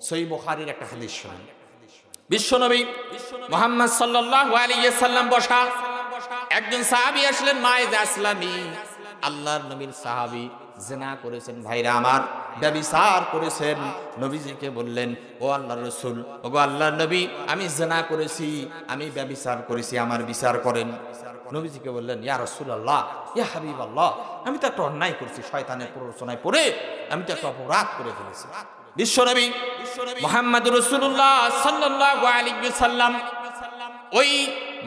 সহিহ বুখারীর একটা হাদিস শুনুন। বিশ্বনবী মুহাম্মদ সাল্লাল্লাহু আলাইহি ওয়াসাল্লাম বসা, একজন সাহাবী আসলেন, মায়েজ আসলামী, আল্লাহর নবীর সাহাবী, জিনা করেছেন, ভাইরা আমার, ব্যভিচার করেছেন। নবীজিকে বললেন, ও আল্লাহর রাসূল, ওগো আল্লাহর নবী, আমি জিনা করেছি, আমি ব্যভিচার করেছি, আমার বিচার করেন। নবীজিকে বললেন, ইয়া রাসূলুল্লাহ, ইয়া হাবিবাল্লাহ, আমি তো একটা অন্যায় করছি, শয়তানের প্ররোচনায় পড়ে আমি তো একটা অপরাধ করে ফেলেছি। বিশ্বনবী মুহাম্মদুর রাসূলুল্লাহ সাল্লাল্লাহু আলাইহি ওয়াসাল্লাম ওই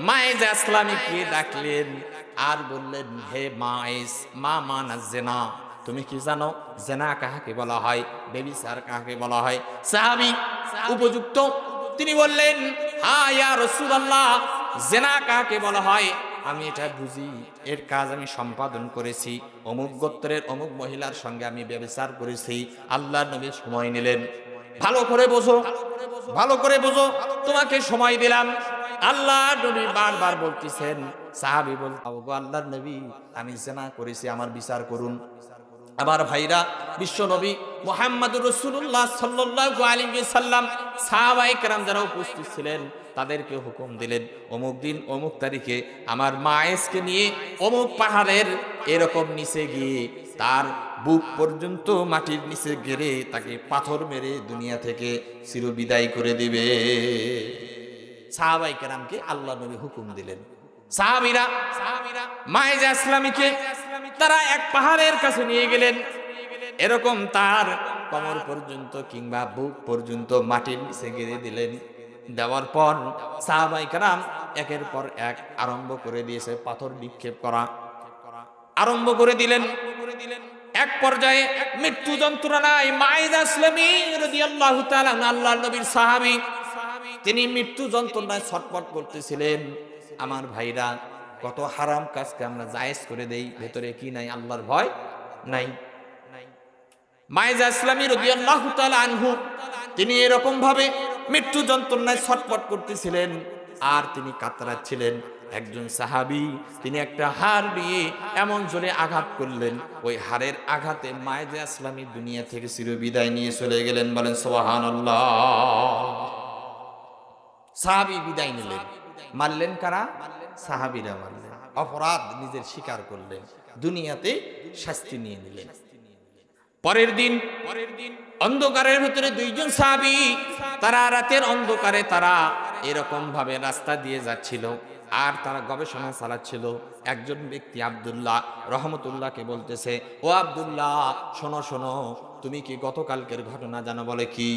মায়েজ আসলামীকে ডাকলেন আর বললেন, হে মায়েজ, মা মানা জিনা, তুমি কি জানো জিনা কাকে বলা হয়, ব্যভিচার কাকে বলা হয়? সাহাবী উপযুক্ত, তিনি বললেন, হ্যাঁ ইয়া রাসূলুল্লাহ, জিনা কাকে বলা হয় আমি এটা বুঝি, এর কাজ আমি সম্পাদন করেছি, অমুক গোত্রের অমুক মহিলার সঙ্গে আমি ব্যভিচার করেছি। আল্লাহর নবী সময় নিলেন, ভালো করে বোঝো, ভালো করে বোঝো, তোমাকে সময় দিলাম। আল্লাহর নবী বারবার বলতেছেন, সাহাবী বলতেন, ওগো আল্লাহর নবী, আমি জিনা করেছি, আমার বিচার করুন। আমার ভাইরা, বিশ্ব নবী মুহাম্মদুর রাসূলুল্লাহ সাল্লাল্লাহু আলাইহি ওয়াসাল্লাম সাহাবায়ে কেরাম যারা উপস্থিত ছিলেন তাদেরকে হুকুম দিলেন, অমুক দিন অমুক তারিখে আমার মায়েসকে নিয়ে অমুক পাহাড়ের এরকম নিচে গিয়ে তার বুক পর্যন্ত মাটির নিচে গেড়ে তাকে পাথর মেরে দুনিয়া থেকে চিরবিদায় করে দিবে। সাহাবায়ে কেরামকে আল্লাহ নবী হুকুম দিলেন। সাহাবীরা মায়েজ আসলামীকে তারা এক পাহাড়ের কাছে নিয়ে গেলেন, এরকম তার কোমর পর্যন্ত কিংবা বুক পর্যন্ত মাটির নিচে গেড়ে দিলেন। দেওয়ার পর সাহাবায়ে কেরাম একের পর এক আরম্ভ করে দিয়েছে পাথর নিক্ষেপ করা আরম্ভ করে দিলেন। এক পর্যায়ে মৃত্যু যন্ত্রণায় মায়েদা আসলামী রাদিয়াল্লাহু তাআলা আল্লাহর নবীর সাহাবী, তিনি মৃত্যু যন্ত্রণায় ছটফট করতেছিলেন। আমার ভাইরা, কত হারাম কাজকে আমরা জায়েজ করে দেই, ভেতরে কি নাই? আল্লাহর ভয় নাই। মায়েদা আসলামী রাদিয়াল্লাহু তাআলা আনহু তিনি এরকম ভাবে মৃত্যু যন্ত্রণায় ছটফট করতেছিলেন আর তিনি কাতরাচ্ছিলেন। একজন সাহাবী তিনি একটা হাড় দিয়ে এমন জোরে আঘাত করলেন, ওই হাড়ের আঘাতে মায়েদা আসলামী দুনিয়া থেকে চিরবিদায় নিয়ে চলে গেলেন। বলেন সুবহানাল্লাহ। সাহাবী বিদায় নিলেন। মারলেন কারা? সাহাবীরা মারলেন। অপরাধ নিজের স্বীকার করলেন, দুনিয়াতে শাস্তি নিয়ে নিলেন। পরের দিন অন্ধকারের ভিতরে দুইজন সাহাবী, তারা রাতের অন্ধকারে তারা এরকম ভাবে রাস্তা দিয়ে যাচ্ছিল আর তারা গবেষণা চালাচ্ছিল। একজন ব্যক্তি আব্দুল্লাহ রহমতুল্লাহকে বলতেছে, ও আব্দুল্লাহ, শোনো শোনো, তুমি কি গতকালকের ঘটনা জানো? বলে কি?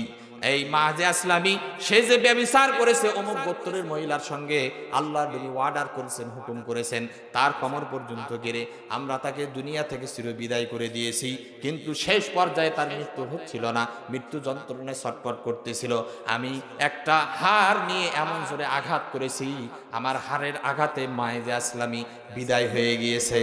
এই মায়েদা আসলামী সে যে ব্যভিচার করেছে অমুক গোত্রের মহিলার সঙ্গে, আল্লাহর নবী অর্ডার করেছেন, হুকুম করেছেন তার কোমর পর্যন্ত গেড়ে আমরা তাকে দুনিয়া থেকে চিরবিদায় করে দিয়েছি, কিন্তু শেষ পর্যায়ে তার মৃত্যু হচ্ছিল না, মৃত্যু যন্ত্রণায় ছটফট করতেছিল। আমি একটা হাড় নিয়ে এমন জোরে আঘাত করেছি, আমার হাড়ের আঘাতে মায়েদা আসলামী বিদায় হয়ে গিয়েছে।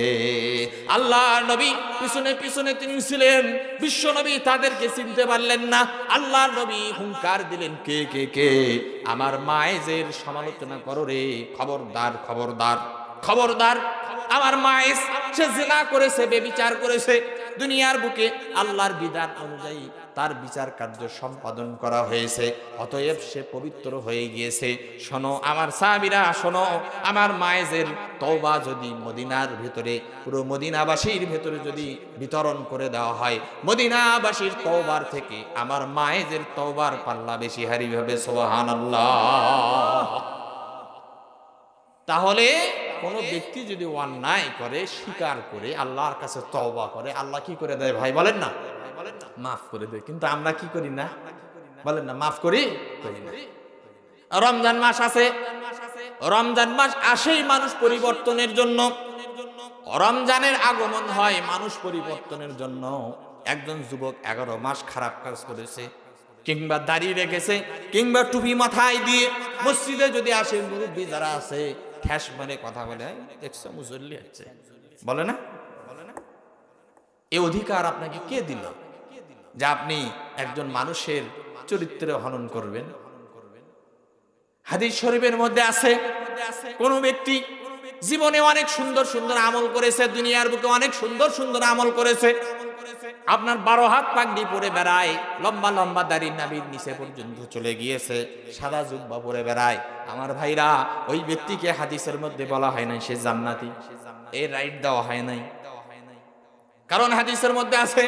আল্লাহর নবী পিছনে পিছনে তিনি ছিলেন, বিশ্ব নবী তাদেরকে চিনতে পারলেন না। আল্লাহর নবী হুঙ্কার দিলেন, কে কে কে আমার মায়েজের সমালোচনা করো রে, খবরদার খবরদার খবরদার। আমার মায়েজ সে জিনা করেছে, বেবিচার করেছে, দুনিয়ার বুকে আল্লাহর বিধান অনুযায়ী তার বিচার কার্য সম্পাদন করা হয়েছে, অতএব সে পবিত্র হয়ে গিয়েছে। শোনো আমার সাহাবীরা, শোনো, আমার মায়েজের তওবা যদি মদিনার ভিতরে, পুরো মদিনাবাসীর ভিতরে যদি বিতরণ করে দেওয়া হয়, মদিনাবাসীর তওবার থেকে আমার মায়েজের তওবার পাল্লা বেশি হারি হবে। সুবহানাল্লাহ। তাহলে কোনো ব্যক্তি যদি অন্যায় করে, স্বীকার করে, আল্লাহর কাছে তওবা করে, আল্লাহ কি করে দেয় ভাই? বলেন না, মাফ করে দেয়। কিন্তু আমরা কি করি না? বলেন না, মাফ করি না। রমজান মাস আছে, রমজান মাস আসেই মানুষ পরিবর্তনের জন্য, রমজানের আগমন হয় মানুষ পরিবর্তনের জন্য। একজন যুবক 11 মাস খারাপ কাজ করেছে, কিংবা দাঁড়িয়ে রেখেছে, কিংবা টুপি মাথায় দিয়ে মসজিদে যদি আসে, মুরব্বী যারা আছে ঠ্যাস মানে কথা বলে, দেখছো মুসল্লি আছে, বলে না? এই অধিকার আপনাকে কে দিল যে আপনি একজন মানুষের চরিত্র হনন করবেন? হাদিস শরীফের মধ্যে আছে, কোন ব্যক্তি জীবনে অনেক সুন্দর সুন্দর আমল করেছে, দুনিয়ার বুকে অনেক সুন্দর সুন্দর আমল করেছে, আপনার 12 হাত পাগড়ি পরে বেড়ায়, লম্বা লম্বা দাড়ি নাভির নিচে পর্যন্ত চলে গিয়েছে, সাদা জুব্বা পরে বেড়ায়, আমার ভাইরা, ওই ব্যক্তিকে হাদিসের মধ্যে বলা হয় নাই সে জান্নাতি, এই রাইট দেওয়া হয় নাই। কারণ হাদিসের মধ্যে আছে,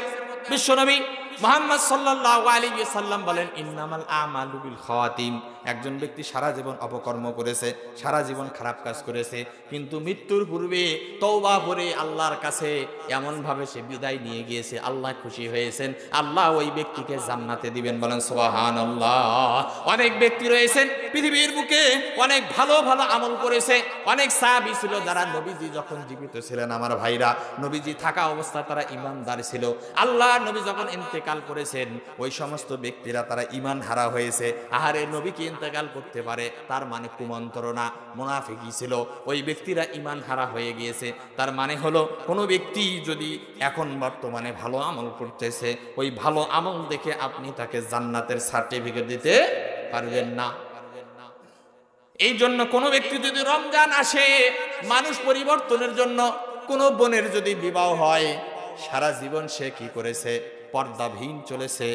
বিশ্বনবী মুহাম্মদ সাল্লাল্লাহু আলাইহি ওয়াসাল্লাম বলেন, ইন্নামাল আমালু বিল খাওয়াতিম। একজন ব্যক্তি সারা জীবন অপকর্ম করেছে, সারা জীবন খারাপ কাজ করেছে, কিন্তু মৃত্যুর পূর্বে তওবা করে আল্লাহর কাছে এমন ভাবে সে বিদায় নিয়ে গিয়েছে, আল্লাহ খুশি হয়েছেন, আল্লাহ ওই ব্যক্তিকে জান্নাতে দিবেন। বলেন সুবহানাল্লাহ। অনেক ব্যক্তি রয়েছেন পৃথিবীর বুকে, অনেক ভালো ভালো আমল করেছে, অনেক সাহাবী ছিল যারা নবীজি যখন জীবিত ছিলেন, আমার ভাইরা, নবীজি থাকা অবস্থা তারা ঈমানদার ছিল। আল্লাহ নবী যখন ইন্তেকাল করেছেন, ওই সমস্ত ব্যক্তিরা তারা ঈমান হারা হয়েছে। আহারে, নবীকে ইন্তেকাল করতে পারে, তার মানে কুমন্ত্রণা, মুনাফিকি ছিল, ওই ব্যক্তিরা ঈমান হারা হয়ে গিয়েছে। তার মানে হলো, কোনো ব্যক্তি যদি এখন বর্তমানে ভালো আমল করতেছে, ওই ভালো আমল দেখে আপনি তাকে জান্নাতের সার্টিফিকেট দিতে পারবেন না। এই জন্য কোনো ব্যক্তি যদি রমজান আসে মানুষ পরিবর্তনের জন্য, কোনো বোনের যদি বিবাহ হয়, সারা জীবন সে কি করেছে? পর্দাবিহীন চলেছে,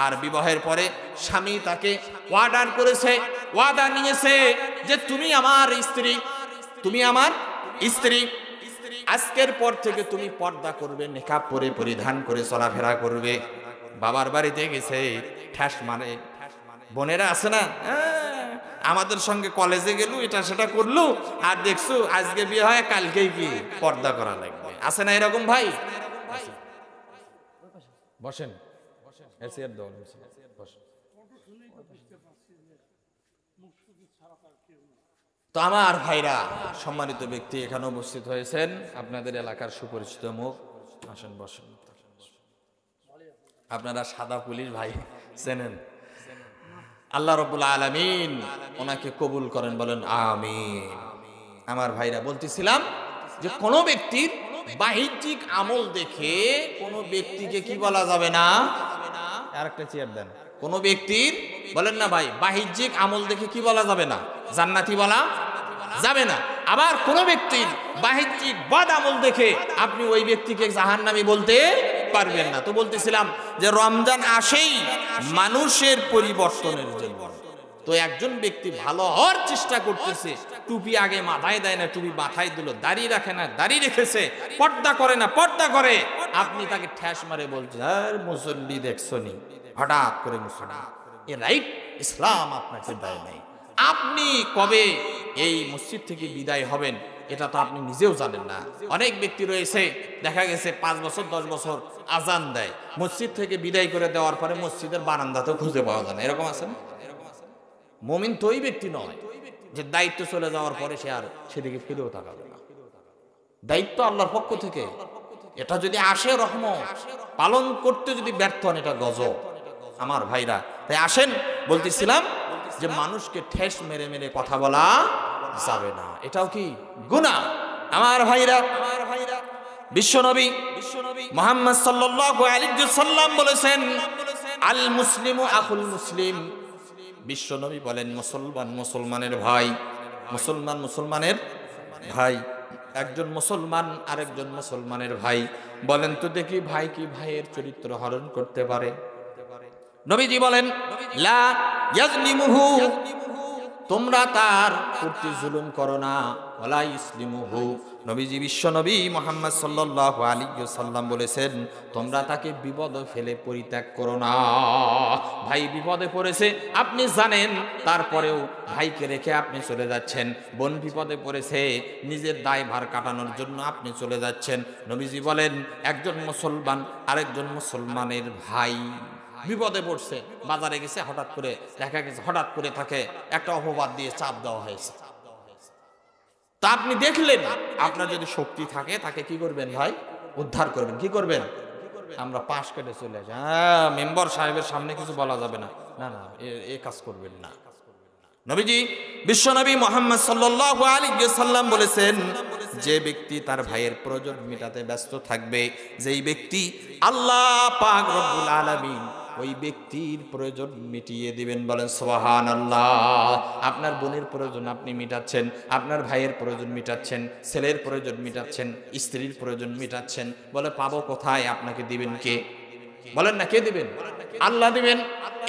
আর বিবাহের পরে স্বামী তাকে ওয়াদা করেছে, ওয়াদা নিয়েছে যে তুমি আমার স্ত্রী, তুমি আমার স্ত্রী, আজকের পর থেকে তুমি পর্দা করবে, নিকাব পরে পরিধান করে চলাফেরা করবে। বাবার বাড়িতে গেছে, ঠ্যাস মানে, বোনেরা আছে না, আমাদের সঙ্গে কলেজে গেল, এটা সেটা করলো, আর দেখছো আজকে বিয়ে হয়, কালকেই কি পর্দা করা লাগবে, আছে না এরকম ভাই? বসেন, তো আমার ভাইরা, সম্মানিত ব্যক্তি এখানে উপস্থিত হয়েছেন, আপনাদের এলাকার সুপরিচিত মুখ। আসেন, বসেন। আপনারা সাদা পুলিশ ভাই চেনেন। আল্লাহ রাব্বুল আলামিন ওনাকে কবুল করেন, বলেন আমিন। আমার ভাইরা, বলতেছিলাম যে কোন ব্যক্তির বাহ্যিক আমল দেখে কোন ব্যক্তিকে কি বলা যাবে না। আরেকটা চেয়ার দেন। কোন ব্যক্তির, বলেন না ভাই, বাহ্যিক আমল দেখে কি বলা যাবে না, জান্নাতি বলা যাবে না। আবার কোন ব্যক্তির বাহ্যিক বদ আমল দেখে আপনি ওই ব্যক্তিকে জাহান্নামী বলতে পারবেন না। তো বলতেছিলাম যে রমজান আসেই মানুষের পরিবর্তনের জন্য। তো একজন ব্যক্তি ভালো হওয়ার চেষ্টা করতেছে, টুপি আগে মাথায় দেয় না, টুপি মাথায় দিল, দাড়ি রাখে না, দাড়ি রেখেছে, পর্দা করে না, পর্দা করে, আপনি তাকে ঠ্যাস মারে বলছেন আর মুসল্লি দেখছনি, হঠাৎ করে মুসল্লি, এ রাইট ইসলাম আপনাকে দেয় নাই। আপনি কবে এই মসজিদ থেকে বিদায় হবেন এটা তো আপনি নিজেও জানেন না। অনেক ব্যক্তি রয়েছে, দেখা গেছে 5 বছর 10 বছর আজান দেয়, মসজিদ থেকে বিদায় করে দেওয়ার পরে মসজিদের বারান্দাতেও খুঁজে পাওয়া যায় না। এরকম আছে না? মুমিন তো ওই ব্যক্তি নয় যে দায়িত্ব চলে যাওয়ার পরে সে আর সেদিকে ফিরেও তাকাবে না। দায়িত্ব আল্লাহর পক্ষ থেকে, এটা যদি আসে রহমত, পালন করতে যদি ব্যর্থ হন এটা গজব। আমার ভাইরা, তাই আসেন, বলতেছিলাম যে মানুষকে ঠেস মেরে মেরে কথা বলা যাবে না, এটাও কি গুনাহ। আমার ভাইরা, বিশ্বনবী মুহাম্মদ সাল্লাল্লাহু আলাইহি ওয়াসাল্লাম বলেছেন, আল মুসলিমু আখুল মুসলিম। বিশ্বনবী বলেন, মুসলমান মুসলমানের ভাই, মুসলমান মুসলমানের ভাই। একজন মুসলমান আরেকজন মুসলমানের ভাই। বলেন তো দেখি, ভাই কি ভাইয়ের চরিত্র হরণ করতে পারে? নবীজি বলেন, লা ইয়াজলিমুহু, তোমরা তার প্রতি জুলুম করো না, ওয়ালা ইসলিমুহু। নবীজি বিশ্বনবী মুহাম্মদ সাল্লাল্লাহু আলাইহি ওয়াসাল্লাম বলেছেন, তোমরা তাকে বিপদে ফেলে পরিত্যাগ করো না। ভাই বিপদে পড়েছে, আপনি জানেন, তারপরেও ভাইকে রেখে আপনি চলে যাচ্ছেন। বোন বিপদে পড়েছে, নিজের দায়ভার কাটানোর জন্য আপনি চলে যাচ্ছেন। নবীজি বলেন, একজন মুসলমান আরেকজন মুসলমানের ভাই বিপদে পড়ছে, বাজারে গেছে, হঠাৎ করে দেখা গেছে, হঠাৎ করে তাকে একটা অপবাদ দিয়ে চাপ দেওয়া হয়েছে। তা আপনি দেখলেন, আপনার যদি শক্তি থাকে তাকে কি করবেন ভাই? উদ্ধার করবেন। কি করবেন? আমরা পাশ কেটে চলে আসি, হ্যাঁ মেম্বার সাহেবের সামনে কিছু বলা যাবে না, না না, এ কাজ করবেন না। নবীজি বিশ্বনবী মুহাম্মদ সাল্লাল্লাহু আলাইহি ওয়াসাল্লাম বলেছেন, যে ব্যক্তি তার ভাইয়ের প্রয়োজন মেটাতে ব্যস্ত থাকবে, যেই ব্যক্তি, আল্লাহ পাক রব্বুল আলামিন ওই ব্যক্তির প্রয়োজন মিটিয়ে দিবেন। বলেন সুবহানাল্লাহ। আপনার বোনের প্রয়োজন আপনি মিটাচ্ছেন, আপনার ভাইয়ের প্রয়োজন মিটাচ্ছেন, ছেলের প্রয়োজন মিটাচ্ছেন, স্ত্রীর প্রয়োজন মিটাচ্ছেন। বলে পাবো কোথায়? আপনাকে দিবেন কে? বলেন না, কে দিবেন? আল্লাহ দিবেন।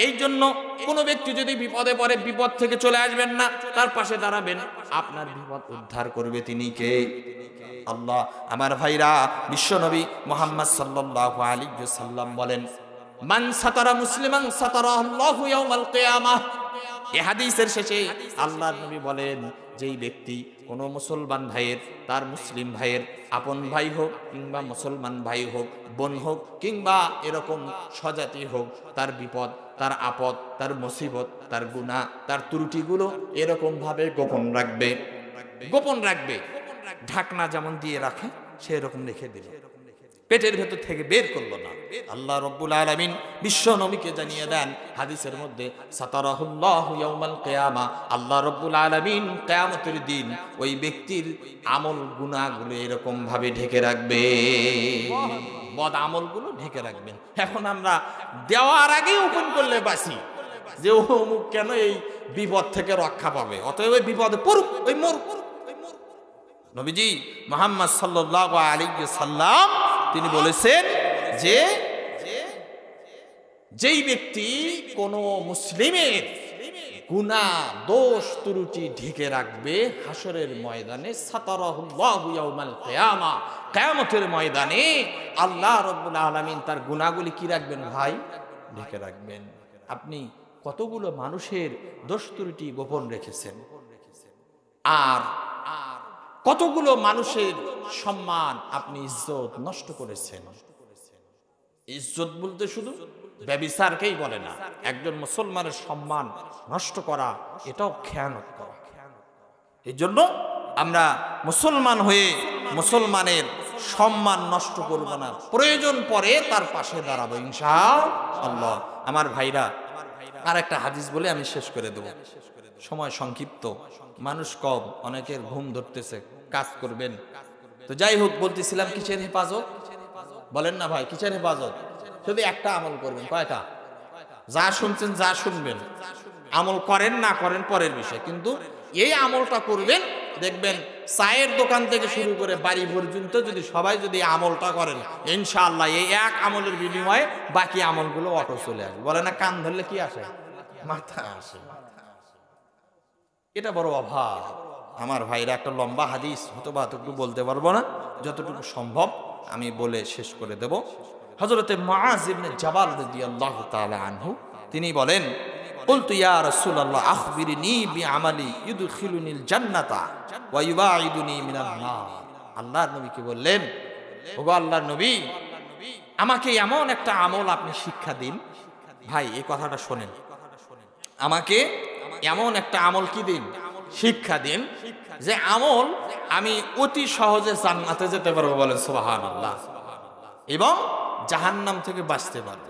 এই জন্য কোন ব্যক্তি যদি বিপদে পড়ে, বিপদ থেকে চলে আসবেন না, তার পাশে দাঁড়াবেন। আপনার বিপদ উদ্ধার করবে তিনি কে? আল্লাহ। আমার ভাইরা, বিশ্বনবী মুহাম্মদ সাল্লাল্লাহু আলাইহি ওয়াসাল্লাম বলেন, মান সাতারা মুসলিমান সাতারাহুল্লাহু ইয়াউমাল কিয়ামাহ। এই হাদিসের শেষে আল্লাহর নবী বলেন, যেই ব্যক্তি কোনো মুসলমান ভাইয়ের, তার মুসলিম ভাইয়ের আপন ভাই হোক কিংবা মুসলমান ভাই হোক, বোন হোক কিংবা এরকম স্বজাতি হোক, তার বিপদ, তার আপদ, তার মুসিবত, তার গুনাহ, তার ত্রুটিগুলো এরকম ভাবে গোপন রাখবে, গোপন রাখবে। ঢাকনা যেমন দিয়ে রাখে সেরকম রেখে দিল, পেটের ভেতর থেকে বের করলো না। আল্লাহ রব্বুল আলামিন বিশ্ব নবীকে জানিয়ে দেন হাদিসের মধ্যে, সাতারাহুল্লাহু ইয়াউমাল কিয়ামা, আল্লাহ রব্বুল আলামিন কিয়ামতের দিন ওই ব্যক্তির আমল গুনাহগুলো এরকম ভাবে ঢেকে রাখবে, বদ আমলগুলো ঢেকে রাখবেন। এখন আমরা দেওয়ার আগে ওপেন করলে বাসি যে অমুক কেন এই বিপদ থেকে রক্ষা পাবে, অতএব ওই বিপদে পড়ুক, ওই মরুক। নবীজি মুহাম্মদ সাল্লাল্লাহু আলাইহি ওয়াসাল্লাম তিনি বলেছেন যে যেই ব্যক্তি কোন মুসলিমের গুনাহ, দোষ, ত্রুটি ঢেকে রাখবে, হাসরের ময়দানে সাতারাহুল্লাহু ইয়াউমাল কিয়ামা, কিয়ামতের ময়দানে আল্লাহ রাব্বুল আলামিন তার গুনাহগুলি কি রাখবেন ভাই? ঢেকে রাখবেন। আপনি কতগুলো মানুষের দোষ ত্রুটি গোপন রেখেছেন, আর কতগুলো মানুষের সম্মান আপনি ইজ্জত নষ্ট করেছেন। ইজ্জত বলতে শুধু ব্যভিচারকেই বলে না। একজন মুসলমানের সম্মান নষ্ট করা এটাও খেয়ানত করা। এই জন্য আমরা মুসলমান হয়ে মুসলমানের সম্মান নষ্ট করব না, প্রয়োজন পড়ে তার পাশে দাঁড়াবো ইনশাআল্লাহ। আমার ভাইরা, আর একটা হাদিস বলে আমি শেষ করে দেব, সময় সংক্ষিপ্ত, মানুষ কম, অনেকের ঘুম ধরতেছে, কাজ করবেন। তো যাই হোক, বলতেছিলাম কিসের হেফাজত বলেন না ভাই, কিসের হেফাজত? শুধু একটা আমল করবেন। কয়টা? যা শুনছেন যা শুনবেন, আমল করেন না করেন পরের বিষয়, কিন্তু এই আমলটা করবেন। দেখবেন চায়ের দোকান থেকে শুরু করে বাড়ি পর্যন্ত যদি সবাই যদি আমলটা করেন, ইনশাআল্লাহ এই এক আমলের বিনিময়ে বাকি আমলগুলো অটো চলে আসবে। বলে না কান ধরলে কি আসে? মাথা আসে। এটা বড় অভাব। আমার ভাইরা, একটা লম্বা হাদিস হয়তোবা এতটুকু বলতে পারবো না, যতটুকু সম্ভব আমি বলে শেষ করে দেব। হযরতে মুআয ইবনে জাবাল রাদিয়াল্লাহু তাআলা আনহু তিনি বলেন, কুলতু ইয়া রাসূলুল্লাহ আখবিরনি বিআমালি ইউদখিলুনিল জান্নাতা ওয়া ইউবাইদুনি মিনান নার। আল্লাহর নবীকে বললেন, ওগো আল্লাহর নবী, আমাকে এমন একটা আমল আপনি শিক্ষা দিন। ভাই এই কথাটা শোনেন, আমাকে এমন একটা আমল কি দিন? শিক্ষা দিন, যে আমল আমি অতি সহজে জান্নাতে যেতে পারবো। বলেন সুবহানাল্লাহ। এবং জাহান্নাম থেকে বাঁচতে পারবো।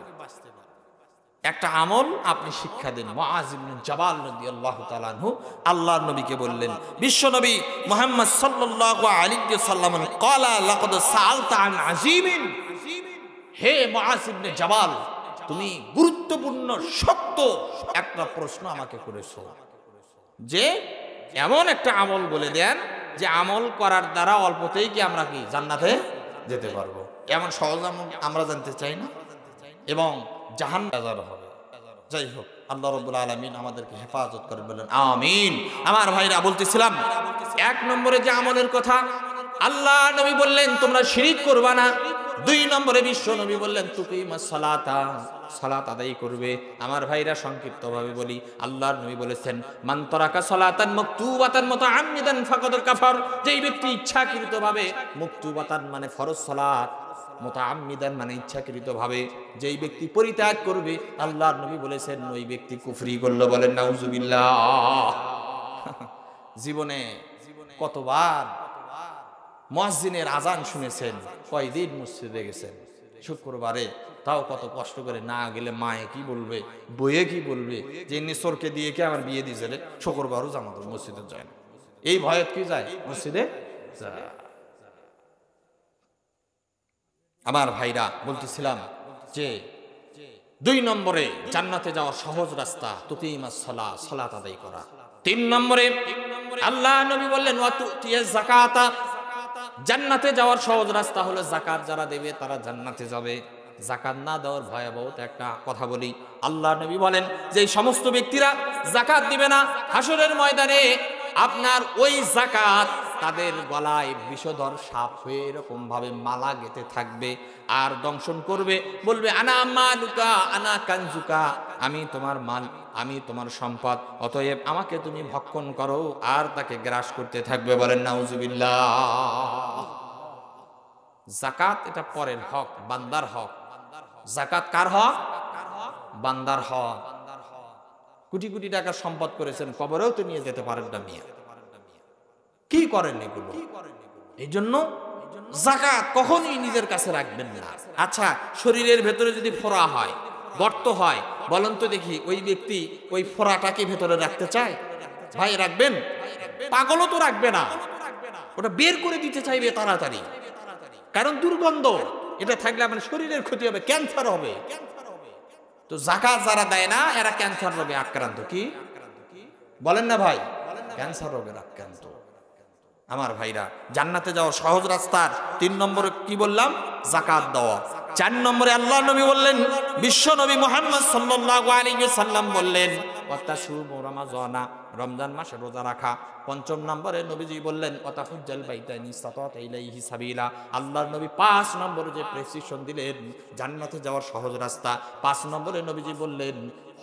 একটা আমল আপনি শিক্ষা দিন। মুআয ইবনে জাবাল রাদিয়াল্লাহু তাআলা আনহু আল্লাহর নবীকে বললেন, বিশ্ব নবী মুহাম্মদ সাল্লাল্লাহু আলাইহি ওয়াসাল্লাম ক্বালা লাকাদ সাআলতা আন আযীমিন। হে মুআয ইবনে জাবাল, তুমি গুরুত্বপূর্ণ শক্ত একটা প্রশ্ন আমাকে করেছো, যে এমন একটা আমল বলে দেন যে আমল করার দ্বারা অল্পতেই কি আমরা কি জান্নাতে যেতে পারবো। এমন সহজ আমল আমরা জানতে চাই না, এবং জাহান্নাম হবে। যাই হোক, আল্লাহ রাব্বুল আলামিন আমাদেরকে হেফাজত করেন, বলেন আমিন। আমার ভাইরা, বলতেছিলাম এক নম্বরে যে আমলের কথা, আল্লাহ নবী বললেন তোমরা শিরিক করবা না। দুই নম্বরে বিশ্ব নবী বললেন তুকিমাস সালাতা, সালাত আদায় করবে। আমার ভাইরা, সংক্ষিপ্ত ভাবে বলি, আল্লাহর নবী বলেছেন মান তারাকা সালাতান মাকতুবাতান মুতাআম্মিদান ফাকাদ কাফার। যেই ব্যক্তি ইচ্ছাকৃতভাবে, মাকতুবাতান মানে ফরজ সালাত, মুতাআম্মিদান মানে ইচ্ছাকৃতভাবে যেই ব্যক্তি পরিত্যাগ করবে, আল্লাহর নবী বলেছেন ওই ব্যক্তি কুফরি করলো। বলেন নাউজুবিল্লাহ। জীবনে কতবার মুয়াজ্জিনের আজান শুনেছেন? কয়দিন মসজিদে গেছেন? শুক্রবারে, তাও কত কষ্ট করে না গেলে মায়ে কি বলবে, বইয়ে কি বলবে, যে নিসরকে দিয়ে কি আমার বিয়ে দিয়েছে রে, শুক্রবারও জামাত মসজিদে যায় না, এই ভয়ত কি যায় মসজিদে যায়। আমার ভাইরা, বলতেছিলাম যে দুই নম্বরে জান্নাতে যাওয়ার সহজ রাস্তা তুকিমাস সালাত, সালাত আদায় করা। তিন নম্বরে আল্লাহ নবী বললেন ওয়া তুতিয়াজ যাকাতা। জান্নাতে যাওয়ার সহজ রাস্তা হলো যাকাত যারা দেবে তারা জান্নাতে যাবে। যাকাত না দেওয়ার ভয়াবহ একটা কথা বলি, আল্লাহ নবী বলেন যে সমস্ত ব্যক্তিরা যাকাত দিবে না, হাসরের ময়দানে আপনার ওই যাকাত তাদের গলায় বিষধর সাপ হয়ে এরকম ভাবে মালা গেঁথে থাকবে আর দংশন করবে, বলবে আনা মালুকা আনা কানজুকা, আমি তোমার মাল, আমি তোমার সম্পদ, অতএব আমাকে তুমি ভক্ষণ করো, আর তাকে গ্রাস করতে থাকবে। বলেন নাউজুবিল্লাহ। যাকাত এটা পরের হক, বান্দার হক। যাকাত কার হক? বান্দার হক। কোটি কোটি টাকার সম্পদ করেছেন, কবরেও তো নিয়ে যেতে পারেন না মিয়া, কি করেন এগুলো? এই জন্য যাকাত কখনোই নিজের কাছে রাখবেন না। আচ্ছা, শরীরের ভেতরে যদি ফোড়া হয়, গর্ত হয়, বলেন তো দেখি ওই ব্যক্তি ওই ফোড়াটাকে ভেতরে রাখতে চায়? ভাই রাখবেন? পাগলও তো রাখবে না, ওটা বের করে দিতে চাইবে তাড়াতাড়ি, কারণ দুর্গন্ধ। এটা থাকলে আমার শরীরের ক্ষতি হবে, ক্যান্সার হবে। তো যাকাত যারা দেয় না এরা ক্যান্সার রোগে আক্রান্ত। কি বলেন না ভাই? ক্যান্সার রোগের আক্রান্ত। আমার ভাইরা, জান্নাতে যাওয়ার সহজ রাস্তার তিন নম্বরে কি বললাম? যাকাত দেওয়া। চার নম্বরে আল্লাহ নবী বললেন, বিশ্ব নবী মুহাম্মদ সাল্লাল্লাহু আলাইহি ওয়াসাল্লাম বললেন ওয়াতাসুমু রমাযানা, রমজান মাসে রোজা রাখা। পঞ্চম নম্বরে নবীজি বললেন ওয়াতাহুজ্জাল বাইতাইন ইসতাতা ইলাইহি সাবিলা। আল্লাহর নবী ৫ নম্বরে যে প্রেসক্রিপশন দিলেন জান্নাতে যাওয়ার সহজ রাস্তা, ৫ নম্বরে নবীজি বললেন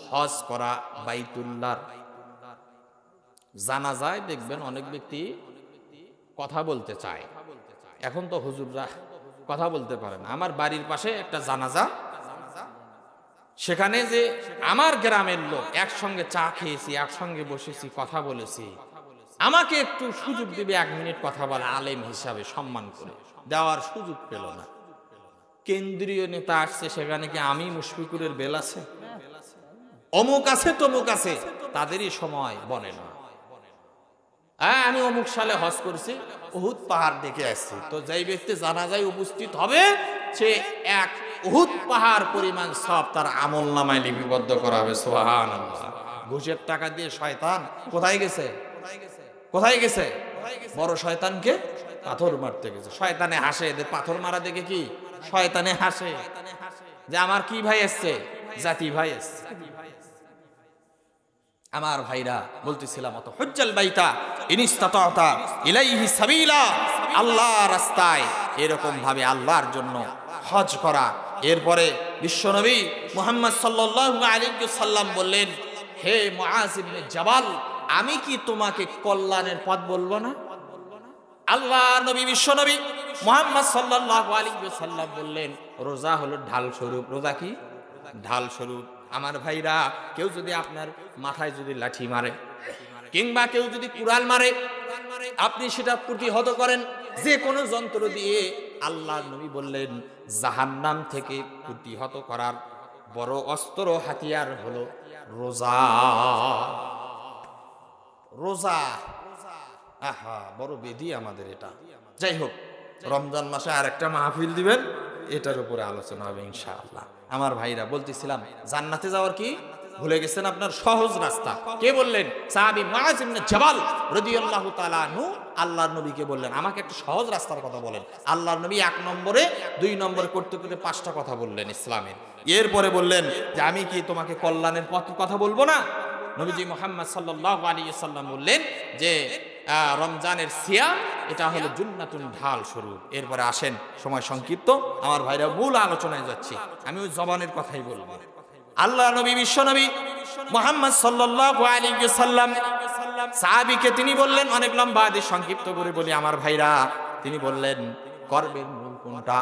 হজ করা বাইতুল্লাহর। জানাজায় দেখবেন অনেক ব্যক্তি কথা বলতে চায়, এখন তো হুজুররা কথা বলতে পারে না। আমার বাড়ির পাশে একটা জানাজা সেখানে যে আমার গ্রামের লোক একসঙ্গে চা খেয়েছি, একসঙ্গে বসেছি, কথা বলেছি, আমাকে একটু সুযোগ দিবে 1 মিনিট কথা বলা, আলেম হিসাবে সম্মান করে দেওয়ার সুযোগ পেল না। কেন্দ্রীয় নেতা আসছে, সেখানে কি আমি মুশফিকুরের বেল আছে? অমুক আছে তমুক আছে, তাদেরই সময় বনে না। আমি অমুক সালে হজ করছি, উহুদ পাহাড় দেখে আসছি, তো যেই ব্যক্তি জানাজায় উপস্থিত হবে সে 1 উহুদ পাহাড় পরিমাণ সব তার আমল নামায় লিপিবদ্ধ করা হবে। সুবহানাল্লাহ। ঘুষের টাকা দিয়ে শয়তান কোথায় গেছে? কোথায় গেছে? বড় শয়তানকে পাথর মারতে গেছে। শয়তানে হাসে, এদের পাথর মারা দেখে কি শয়তানে হাসে যে আমার কি ভাই এসছে? জাতি ভাই এসছে। আমার ভাইরা বলতেছিলাম, অত হুজ্জাল বাইতা ইনিস্তাতা ইলাইহি সাবিলা, আল্লাহর রাস্তায় এরকম ভাবে আল্লাহর জন্য হজ করা। এরপরে বিশ্বনবী মুহাম্মদ সাল্লাল্লাহু আলাইহি ওয়াসাল্লাম বললেন, হে মুআজ ইবনে জাবাল, আমি কি তোমাকে কল্যাণের পথ বলবো না? আল্লাহ নবী বিশ্বনবী মুহাম্মদ সাল্লাল্লাহু আলাইহি ওয়াসাল্লাম বললেন, রোজা হলো ঢাল স্বরূপ। রোজা কি? ঢাল স্বরূপ। আমার ভাইরা, কেউ যদি আপনার মাথায় যদি লাঠি মারে কিংবা কেউ যদি কুড়াল মারে, আপনি সেটা প্রতিহত করেন যে কোনো যন্ত্র দিয়ে। আল্লাহ নবী বললেন, জাহান্নাম থেকে প্রতিহত করার বড় অস্ত্র হাতিয়ার হলো রোজা। রোজা, আহা, বড় বেদি আমাদের এটা। যাই হোক, রমজান মাসে আরেকটা মাহফিল দিবেন, এটার উপরে আলোচনা হবে ইনশাআল্লাহ। আমার ভাইরা বলতেছিলাম, জান্নাতে যাওয়ার কি ভুলে গেছেন আপনার সহজ রাস্তা। কে বললেন? সাহাবী মুআজ ইবনে জাবাল রাদিয়াল্লাহু তাআলা আনহু আল্লাহর নবীকে বললেন, আমাকে একটা সহজ রাস্তার কথা বলেন। আল্লাহর নবী 1 নম্বরে 2 নম্বরে করতে করতে 5টা কথা বললেন ইসলামের। এরপরে বললেন যে আমি কি তোমাকে কল্যাণের পথ কথা বলবো না? নবীজি মুহাম্মদ সাল্লাল্লাহু আলাইহি ওয়াসাল্লাম বললেন যে রমজানের সিয়াম এটা হলো জুন্নাতুন ঢাল স্বরূপ। এরপরে আসেন, সময় সংক্ষিপ্ত আমার ভাইরা, মূল আলোচনায় যাচ্ছি। আমি ওই জবানের কথাই বলবো। আল্লাহ নবী বিশ্বনবী মুহাম্মদ সাল্লাল্লাহু আলাইহি ওয়াসাল্লাম সাহাবীকে তিনি বললেন, অনেক লম্বা হাদিস সংক্ষিপ্ত করে বলি আমার ভাইরা, তিনি বললেন কর্মের মূল কোনটা?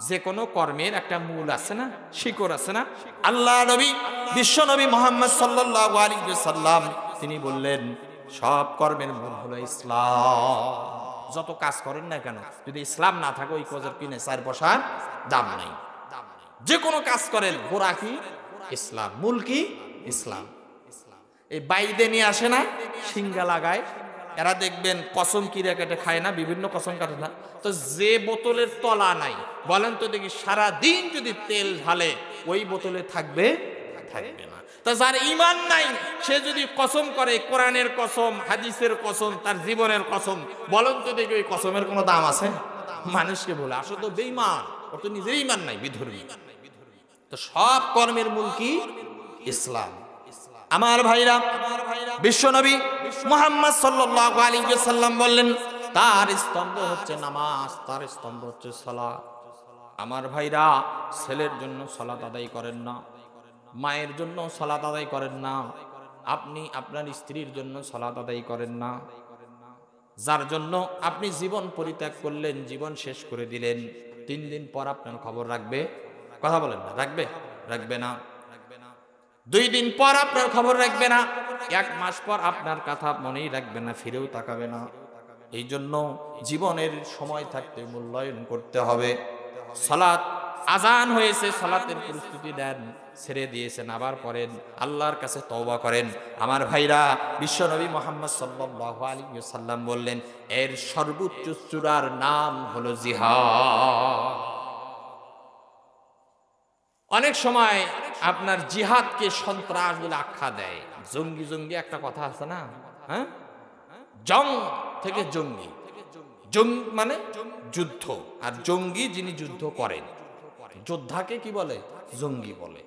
যে কোনো কর্মের একটা মূল আছে না, শিকড় আছে না? আল্লাহ নবী বিশ্বনবী মুহাম্মদ সাল্লাল্লাহু আলাইহি ওয়াসাল্লাম তিনি বললেন, সব কর্মের মূল হলো ইসলাম। যত কাজ করেন না কেন, যদি ইসলাম না থাকে ওই কাজের কিনে 4 পয়সার দাম নাই। যে কোনো কাজ করেন, গোড়া কি? ইসলাম। মূল কি? ইসলাম। এই বাইদে নিয়ে আসে না, সিঙ্গা লাগায়, এরা দেখবেন কসম কিরে কেটে খায় না, বিভিন্ন কসম কাটে না। তো যে বোতলের তলা নাই, বলেন তো দেখি, সারা দিন যদি তেল ঢালে ওই বোতলে থাকবে? থাকবে না। তা যার ঈমান নাই, সে যদি কসম করে, কোরআনের কসম, হাদিসের কসম, তার জীবনের কসম, বলেন তো দেখি ওই কসমের কোনো দাম আছে? মানুষকে বলে আসলে তো বেঈমান, ওর তো নিজের ঈমান নাই, বিধর্মী। তো সব কর্মের মূল কি? ইসলাম। আমার ভাইরা, বিশ্বনবী মুহাম্মদ সাল্লাল্লাহু আলাইহি ওয়াসাল্লাম বললেন, তার স্তম্ভ হচ্ছে নামাজ, তার স্তম্ভ হচ্ছে সালাত। আমার ভাইরা, ছেলের জন্য সালাত আদায় করেন না, মায়ের জন্য সালাত আদায় করেন না, আপনি আপনার স্ত্রীর জন্য সালাত আদায় করেন না, যার জন্য আপনি জীবন পরিত্যাগ করলেন, জীবন শেষ করে দিলেন, 3 দিন পর আপনার খবর রাখবে? কথা বলেন না, রাখবে? রাখবে না। 2 দিন পর আপনার খবর রাখবে না, 1 মাস পর আপনার কথা মনেই রাখবে না, ফিরেও তাকাবে না। এই জন্য জীবনের সময় থাকতে মূল্যায়ন করতে হবে। সালাত আজান হয়েছে, সালাতের প্রস্তুতি নেন, ছেড়ে দিয়েছেন আবার পড়েন, আল্লাহর কাছে তওবা করেন। আমার ভাইরা, বিশ্বনবী মুহাম্মদ সাল্লাল্লাহু আলাইহি ওয়াসাল্লাম বললেন, এর সর্বোচ্চ চূড়ার নাম হলো জিহাদ। অনেক সময় আপনার জিহাদকে সন্ত্রাস বলে আখ্যা দেয়। জঙ্গি জঙ্গি একটা কথা আছে না? হ্যাঁ, জং থেকে জঙ্গি, জং মানে যুদ্ধ, আর জঙ্গি যিনি যুদ্ধ করেন, যোদ্ধাকে কি বলে? জঙ্গি বলে।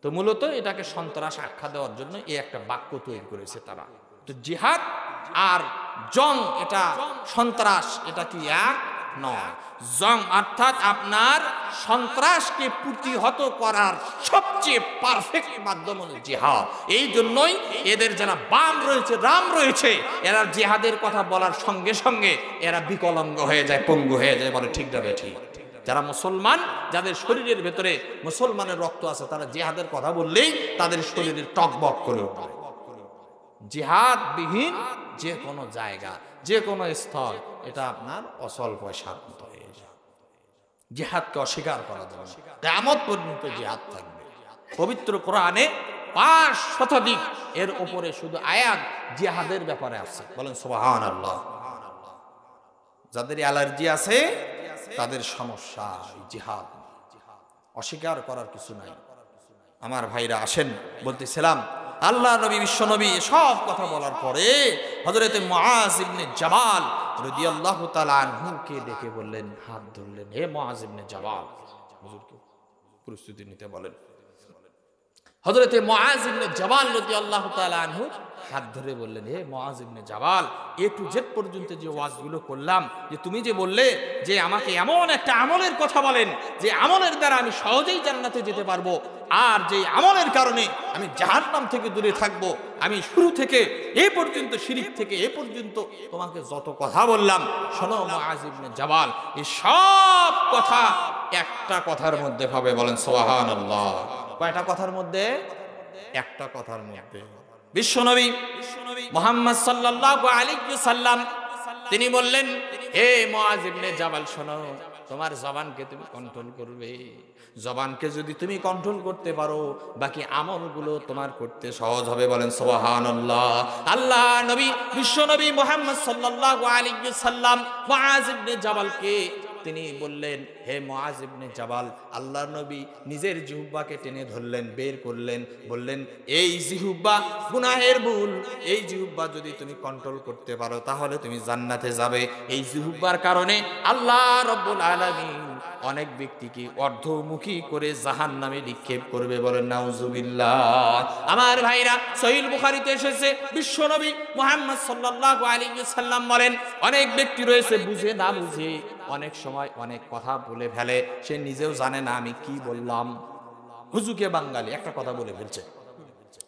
তো মূলত এটাকে সন্ত্রাস আখ্যা দেওয়ার জন্য এই একটা বাক্য তৈরি করেছে তারা। তো জিহাদ আর জং, এটা সন্ত্রাস, এটা কি এক নয়। জং অর্থাৎ আপনার সন্ত্রাসকে প্রতিহত করার সবচেয়ে পারফেক্ট মাধ্যম হলো জিহাদ। এই জন্যই এদের যারা বাম রয়েছে, রাম রয়েছে, এরা জিহাদের কথা বলার সঙ্গে সঙ্গে এরা বিকলাঙ্গ হয়ে যায়, পঙ্গু হয়ে যায়, বলে ঠিক না বেঠিক? যারা মুসলমান, যাদের শরীরের ভেতরে মুসলমানের রক্ত আছে, তারা জিহাদের কথা বললেই তাদের শরীরে টকবক করে ওঠে। জিহাদবিহীন যে কোনো জায়গা, যে কোনো স্থল, এটা আপনার অসল পয়সার মতো হয়ে যায়। জিহাদকে অস্বীকার করা যাবে না, কিয়ামত পর্যন্ত জিহাদ থাকবে। পবিত্র কোরআনে 5 শতাধিক এর উপরে শুধু আয়াত জিহাদের ব্যাপারে আছে। বলেন সুবহানাল্লাহ। যাদের অ্যালার্জি আছে তাদের সমস্যা জিহাদ, অস্বীকার করার কিছু নাই। আমার ভাইরা আসেন, বলতেছিলাম আল্লাহ নবী, বিশ্ব নবী সব কথা বলার পরে হযরতে মুআজ ইবনে জাবাল রাদিয়াল্লাহু তাআলা আনহুকে ডেকে বললেন, হাত ধরলেন, হে মুআজ ইবনে জাবাল, হুজুরকে প্রস্তুতি নিতে বলেন। হযরতে মুআজ ইবনে জাবাল রাদিয়াল্লাহু তাআলা আনহু হাত ধরে বললেন, হে মুআজ ইবনে জাবাল, এ টু জেড পর্যন্ত যে ওয়াজগুলো করলাম, যে তুমি যে বললে যে আমাকে এমন একটা আমলের কথা বলেন যে আমলের দ্বারা আমি সহজেই জান্নাতে যেতে পারবো, আর যে আমলের কারণে আমি জাহান্নাম থেকে দূরে থাকবো, আমি শুরু থেকে এ পর্যন্ত, শিরিক থেকে এ পর্যন্ত তোমাকে যত কথা বললাম, শোনো মুআজ ইবনে জাবাল, এই সব কথা একটা কথার মধ্যে পাবে। বলেন সুবহানাল্লাহ। কয়টা কথার মধ্যে? একটা কথার মধ্যে। বিশ্বনবী মুহাম্মদ সাল্লাল্লাহু আলাইহি ওয়াসাল্লাম তিনি বললেন, হে মুআজ ইবনে জাবাল, শোনো, তোমার জবানকে তুমি কন্ট্রোল করবে। জবানকে যদি তুমি কন্ট্রোল করতে পারো, বাকি আমলগুলো তোমার করতে সহজ হবে। বলেন সুবহানাল্লাহ। আল্লাহ নবী, বিশ্বনবী মুহাম্মদ সাল্লাল্লাহু আলাইহি ওয়াসাল্লাম মুআজ ইবনে জাবালকে তিনি বললেন, হে মুআজ ইবনে জাবাল, আল্লাহর নবী নিজের জিহ্বাকে টেনে ধরলেন, বের করলেন, বললেন, এই জিহ্বা গুনাহের মূল, এই জিহ্বা যদি তুমি কন্ট্রোল করতে পারো তাহলে তুমি জান্নাতে যাবে। এই জিহ্বার কারণে আল্লাহ রাব্বুল আলামিন অনেক ব্যক্তিকে অর্ধমুখী করে জাহান্নামে নিক্ষেপ করবে। বলেন নাউজুবিল্লাহ। আমার ভাইরা, সহিহ বুখারীতে এসেছে, বিশ্বনবী মুহাম্মদ সাল্লাল্লাহু আলাইহি ওয়াসাল্লাম বলেন, অনেক ব্যক্তি রয়েছে বুঝে না বুঝে অনেক সময় অনেক কথা বলে ফেলে, সে নিজেও জানে না আমি কি বললাম। হুজুকে বাঙালি একটা কথা বলে ফেলছে,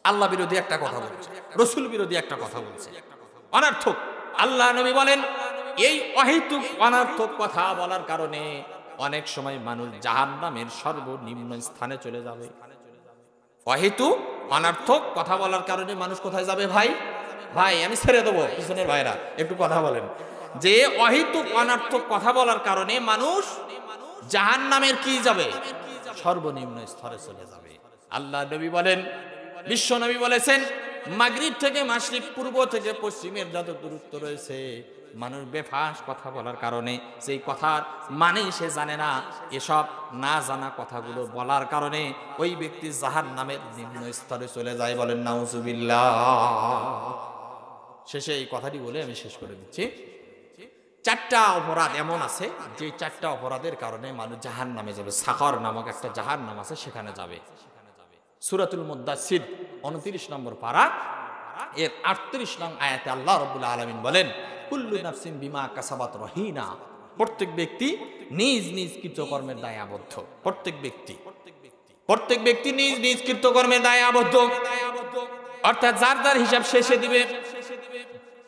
আল্লাহ বিরোধী একটা কথা বলছে, রাসূল বিরোধী একটা কথা বলছে, অনর্থক। আল্লাহ নবী বলেন, এই অহেতুক অনর্থক কথা বলার কারণে অনেক সময় মানুষ জাহান্নামের সর্বনিম্ন স্থানে চলে যাবে। অহেতুক অনর্থক কথা বলার কারণে মানুষ কোথায় যাবে? ভাই ভাই আমি ছেড়ে দেবো, পিছনের ভাইরা একটু কথা বলেন। যে অহেতুক অনর্থক কথা বলার কারণে মানুষ জাহান্নামের কি যাবে? সর্বনিম্ন স্তরে চলে যাবে। আল্লাহ নবী বলেন, বিশ্ব নবী বলেছেন, মাগরিব থেকে মাশরিক, পূর্ব থেকে পশ্চিমের যত দূরত্ব রয়েছে, মানুষ বেফাস কথা বলার কারণে, সেই কথার মানে সে জানে না, এসব না জানা কথাগুলো বলার কারণে ওই ব্যক্তি জাহান্নামের নিম্ন স্তরে চলে যায়। বলেন নাউজুবিল্লাহ। শেষে এই কথাটি বলে আমি শেষ করে দিচ্ছি। 4টা অপরাধ এমন আছে যে 4টা অপরাধের কারণে মানুষ জাহান্নামে যাবে। সাকর নামক একটা জাহান্নাম আছে, সেখানে যাবে। সূরাতুল মুদ্দাসসির 29 নম্বর পারা এর 38 নং আয়াতে আল্লাহ রাব্বুল আলামিন বলেন, কুল্লু নাফসিন বিমা কাসাবাত রহিনা। প্রত্যেক ব্যক্তি নিজ নিজ কৃতকর্মের দায়ে আবদ্ধ। প্রত্যেক ব্যক্তি নিজ নিজ কৃতকর্মের দায়ে আবদ্ধ, অর্থাৎ যার যার হিসাব শেষে দিবে।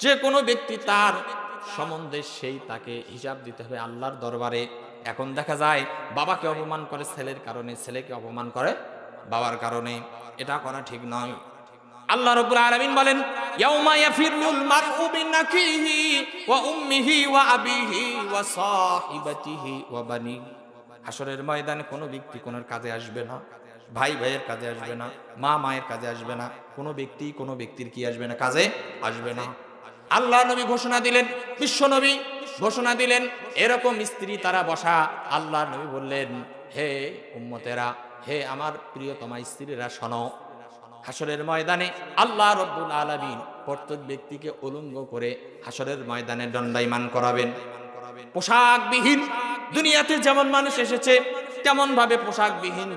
যে কোনো ব্যক্তি তার সম্বন্ধে সেই তাকে হিসাব দিতে হবে আল্লাহর দরবারে। এখন দেখা যায় বাবাকে অপমান করে ছেলের কারণে, ছেলেকে অপমান করে বাবার কারণে, এটা করা ঠিক নয়। আল্লাহ রাব্বুল আলামিন বলেন, ইয়াউমা ইয়াফিরুল মারউ মিন আখিহি ওয়া উম্মিহি ওয়া আবিহি ওয়া সাহিবাতিহি ওয়া বানি। হাসরের ময়দানে কোনো ব্যক্তি কোনোর কাজে আসবে না, ভাই ভাইয়ের কাজে আসবে না, মা মায়ের কাজে আসবে না, কোনো ব্যক্তি কোনো ব্যক্তির কি আসবে না, কাজে আসবে না। আল্লাহ নবী ঘোষণা দিলেন, বিশ্ব নবী ঘোষণা দিলেন, এরকম স্ত্রী তারা বসা। আল্লাহ নবী বললেন, হে উম্মতেরা, হে আমার প্রিয়তমা স্ত্রীরা, শোনো, হাসরের ময়দানে আল্লাহ রাব্বুল আলামিন প্রত্যেক ব্যক্তিকে উলঙ্গ করে হাসরের ময়দানে দণ্ডায়মান করাবেন। পোশাকবিহীন, দুনিয়াতে যেমন মানুষ এসেছে তেমন ভাবে পোশাকবিহীন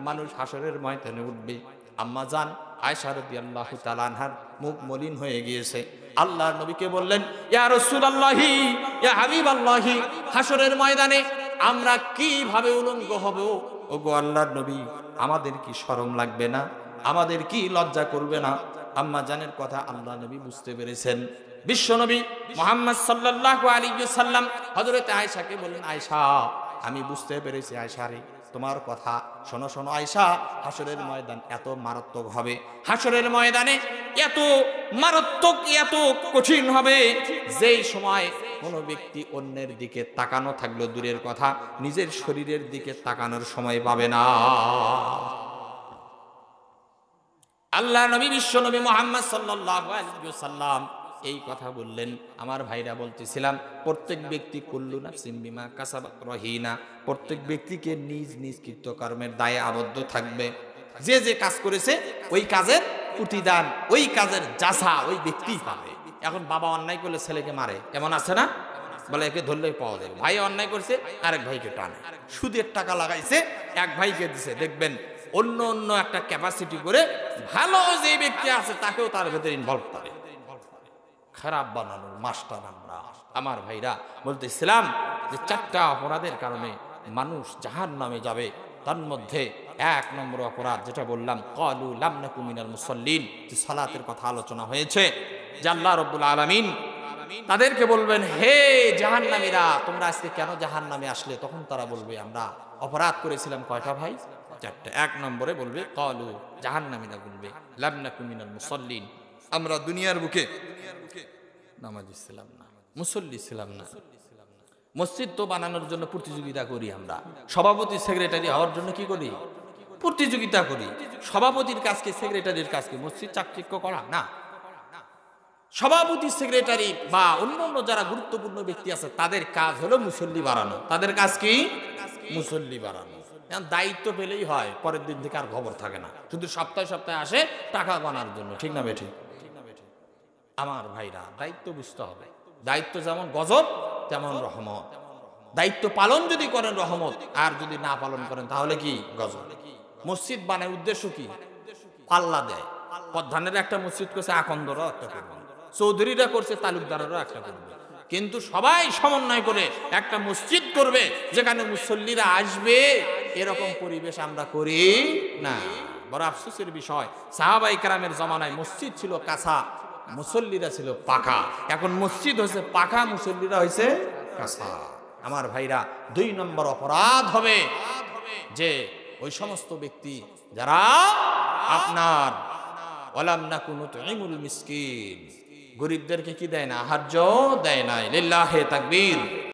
মানুষ হাসরের ময়দানে উঠবে। আম্মা জান আয়েশা রাদিয়াল্লাহু তাআলা আনহার মুখ মলিন হয়ে গিয়েছে। আল্লাহ নবীকে বললেন, ইয়া রাসূলুল্লাহি, ইয়া হাবিবাল্লাহি, হাসরের ময়দানে আমরা কিভাবে উলঙ্গ হব? ওগো আল্লাহর নবী, আমাদের কি শরম লাগবে না? আমাদের কি লজ্জা করবে না? আম্মা জানের কথা আল্লাহ নবী বুঝতে পেরেছেন। বিশ্ব নবী মুহাম্মদ সাল্লাল্লাহু আলাইহি ওয়াসাল্লাম হযরত আয়েশাকে বললেন, আয়েশা, আমি বুঝতে পেরেছি আয়েশা রে, তোমার কথা। শোনো শোনো আয়েশা, হাসরের ময়দান এত মারাত্মক হবে, হাসরের ময়দানে এত মারাত্মক, এত কঠিন হবে, যেই সময় কোনো ব্যক্তি অন্যের দিকে তাকানো থাকলো দূরের কথা, নিজের শরীরের দিকে তাকানোর সময় পাবে না। আল্লাহ নবী, বিশ্ব নবী মুহাম্মদ সাল্লাল্লাহু আলাইহি ওয়াসাল্লাম এই কথা বললেন। আমার ভাইরা বলতেছিলাম, প্রত্যেক ব্যক্তি কুল্লু নাফসিন বিমা কাসাবাত রহিনা, প্রত্যেক ব্যক্তিকে নিজ নিজ কৃতকর্মের দায়ে আবদ্ধ থাকবে। যে যে কাজ করেছে ওই কাজের প্রতিদান, ওই কাজের যাচা ওই ব্যক্তিই পাবে। এখন বাবা অন্যায় করলে ছেলেকে মারে, এমন আছে না? বলে একে ধরলেই পাওয়া যাবে। ভাই অন্যায় করছে, আরেক ভাইকে টানে। সুদের টাকা লাগাইছে, এক ভাইকে দিছে, দেখবেন অন্য অন্য একটা ক্যাপাসিটি করে ভালো যে ব্যক্তি আছে তাকেও তার ভেতরে ইনভলভ করে, খারাপ বানানোর মাস্টার আমরা। আমার ভাইরা বলতেছিলাম যে 4টা অপরাধের কারণে মানুষ জাহান্নামে যাবে। তার মধ্যে 1 নম্বর অপরাধ যেটা বললাম, ক্বালু লাম নাকু মিনাল মুসাল্লিন, যে সালাতের কথা আলোচনা হয়েছে, যে আল্লাহ রাব্বুল আলামিন তাদেরকে বলবেন, হে জাহান্নামীরা, তোমরা আজকে কেন জাহান্নামে আসলে? তখন তারা বলবে, আমরা অপরাধ করেছিলাম। কয়টা ভাই? 4টা। 1 নম্বরে বলবে, ক্বালু, জাহান্নামীরা বলবে, লাম নাকু মিনাল মুসাল্লিন, আমরা দুনিয়ার বুকে নামাজি ছিলাম না, মুসল্লি ছিলাম না। মসজিদ তো বানানোর জন্য প্রতিযোগিতা করি আমরা, সভাপতি সেক্রেটারি হওয়ার জন্য কি করি? প্রতিযোগিতা করি। সভাপতির কাজকে, সেক্রেটারির কাজকে মসজিদ চাকচিক্য করা না। সভাপতি, সেক্রেটারি বা অন্য অন্য যারা গুরুত্বপূর্ণ ব্যক্তি আছে তাদের কাজ হলো মুসল্লি বাড়ানো। তাদের কাজ কি? মুসল্লি বাড়ানো। দায়িত্ব পেলেই হয়, পরের দিন থেকে আর খবর থাকে না, শুধু সপ্তাহে সপ্তাহে আসে টাকা বানার জন্য। ঠিক না বেঠিক? আমার ভাইরা, দায়িত্ব বুঝতে হবে। দায়িত্ব যেমন গজব তেমন রহমত। দায়িত্ব পালন যদি করেন রহমত, আর যদি না পালন করেন তাহলে কি? গজব। মসজিদ বানায় উদ্দেশ্য কি? পাল্লা দেয়। প্রধানের একটা মসজিদ করছে, আকন্দরাও একটা করবে, চৌধুরীরা করছে, তালুকদারেরও একটা করবে, কিন্তু সবাই সমন্বয় করে একটা মসজিদ করবে যেখানে মুসল্লিরা আসবে। এরকম পরিবেশ আমরা করি না। বড় আফসোসের বিষয়, সাহাবায়ে কেরামের জমানায় মসজিদ ছিল কাঁচা, মুসল্লিরা ছিল পাকা। এখন মসজিদ হয়েছে পাকা, মুসল্লিরা হয়েছে কাঁচা। আমার ভাইরা, 2 নম্বর অপরাধ হবে যে ওই সমস্ত ব্যক্তি যারা আপনার ওয়ালাম নাকু নুতঈমুল মিসকিন, গরিবদেরকে কি দেয় না? আহার্য দেয় না। লিল্লাহি তাকবীর।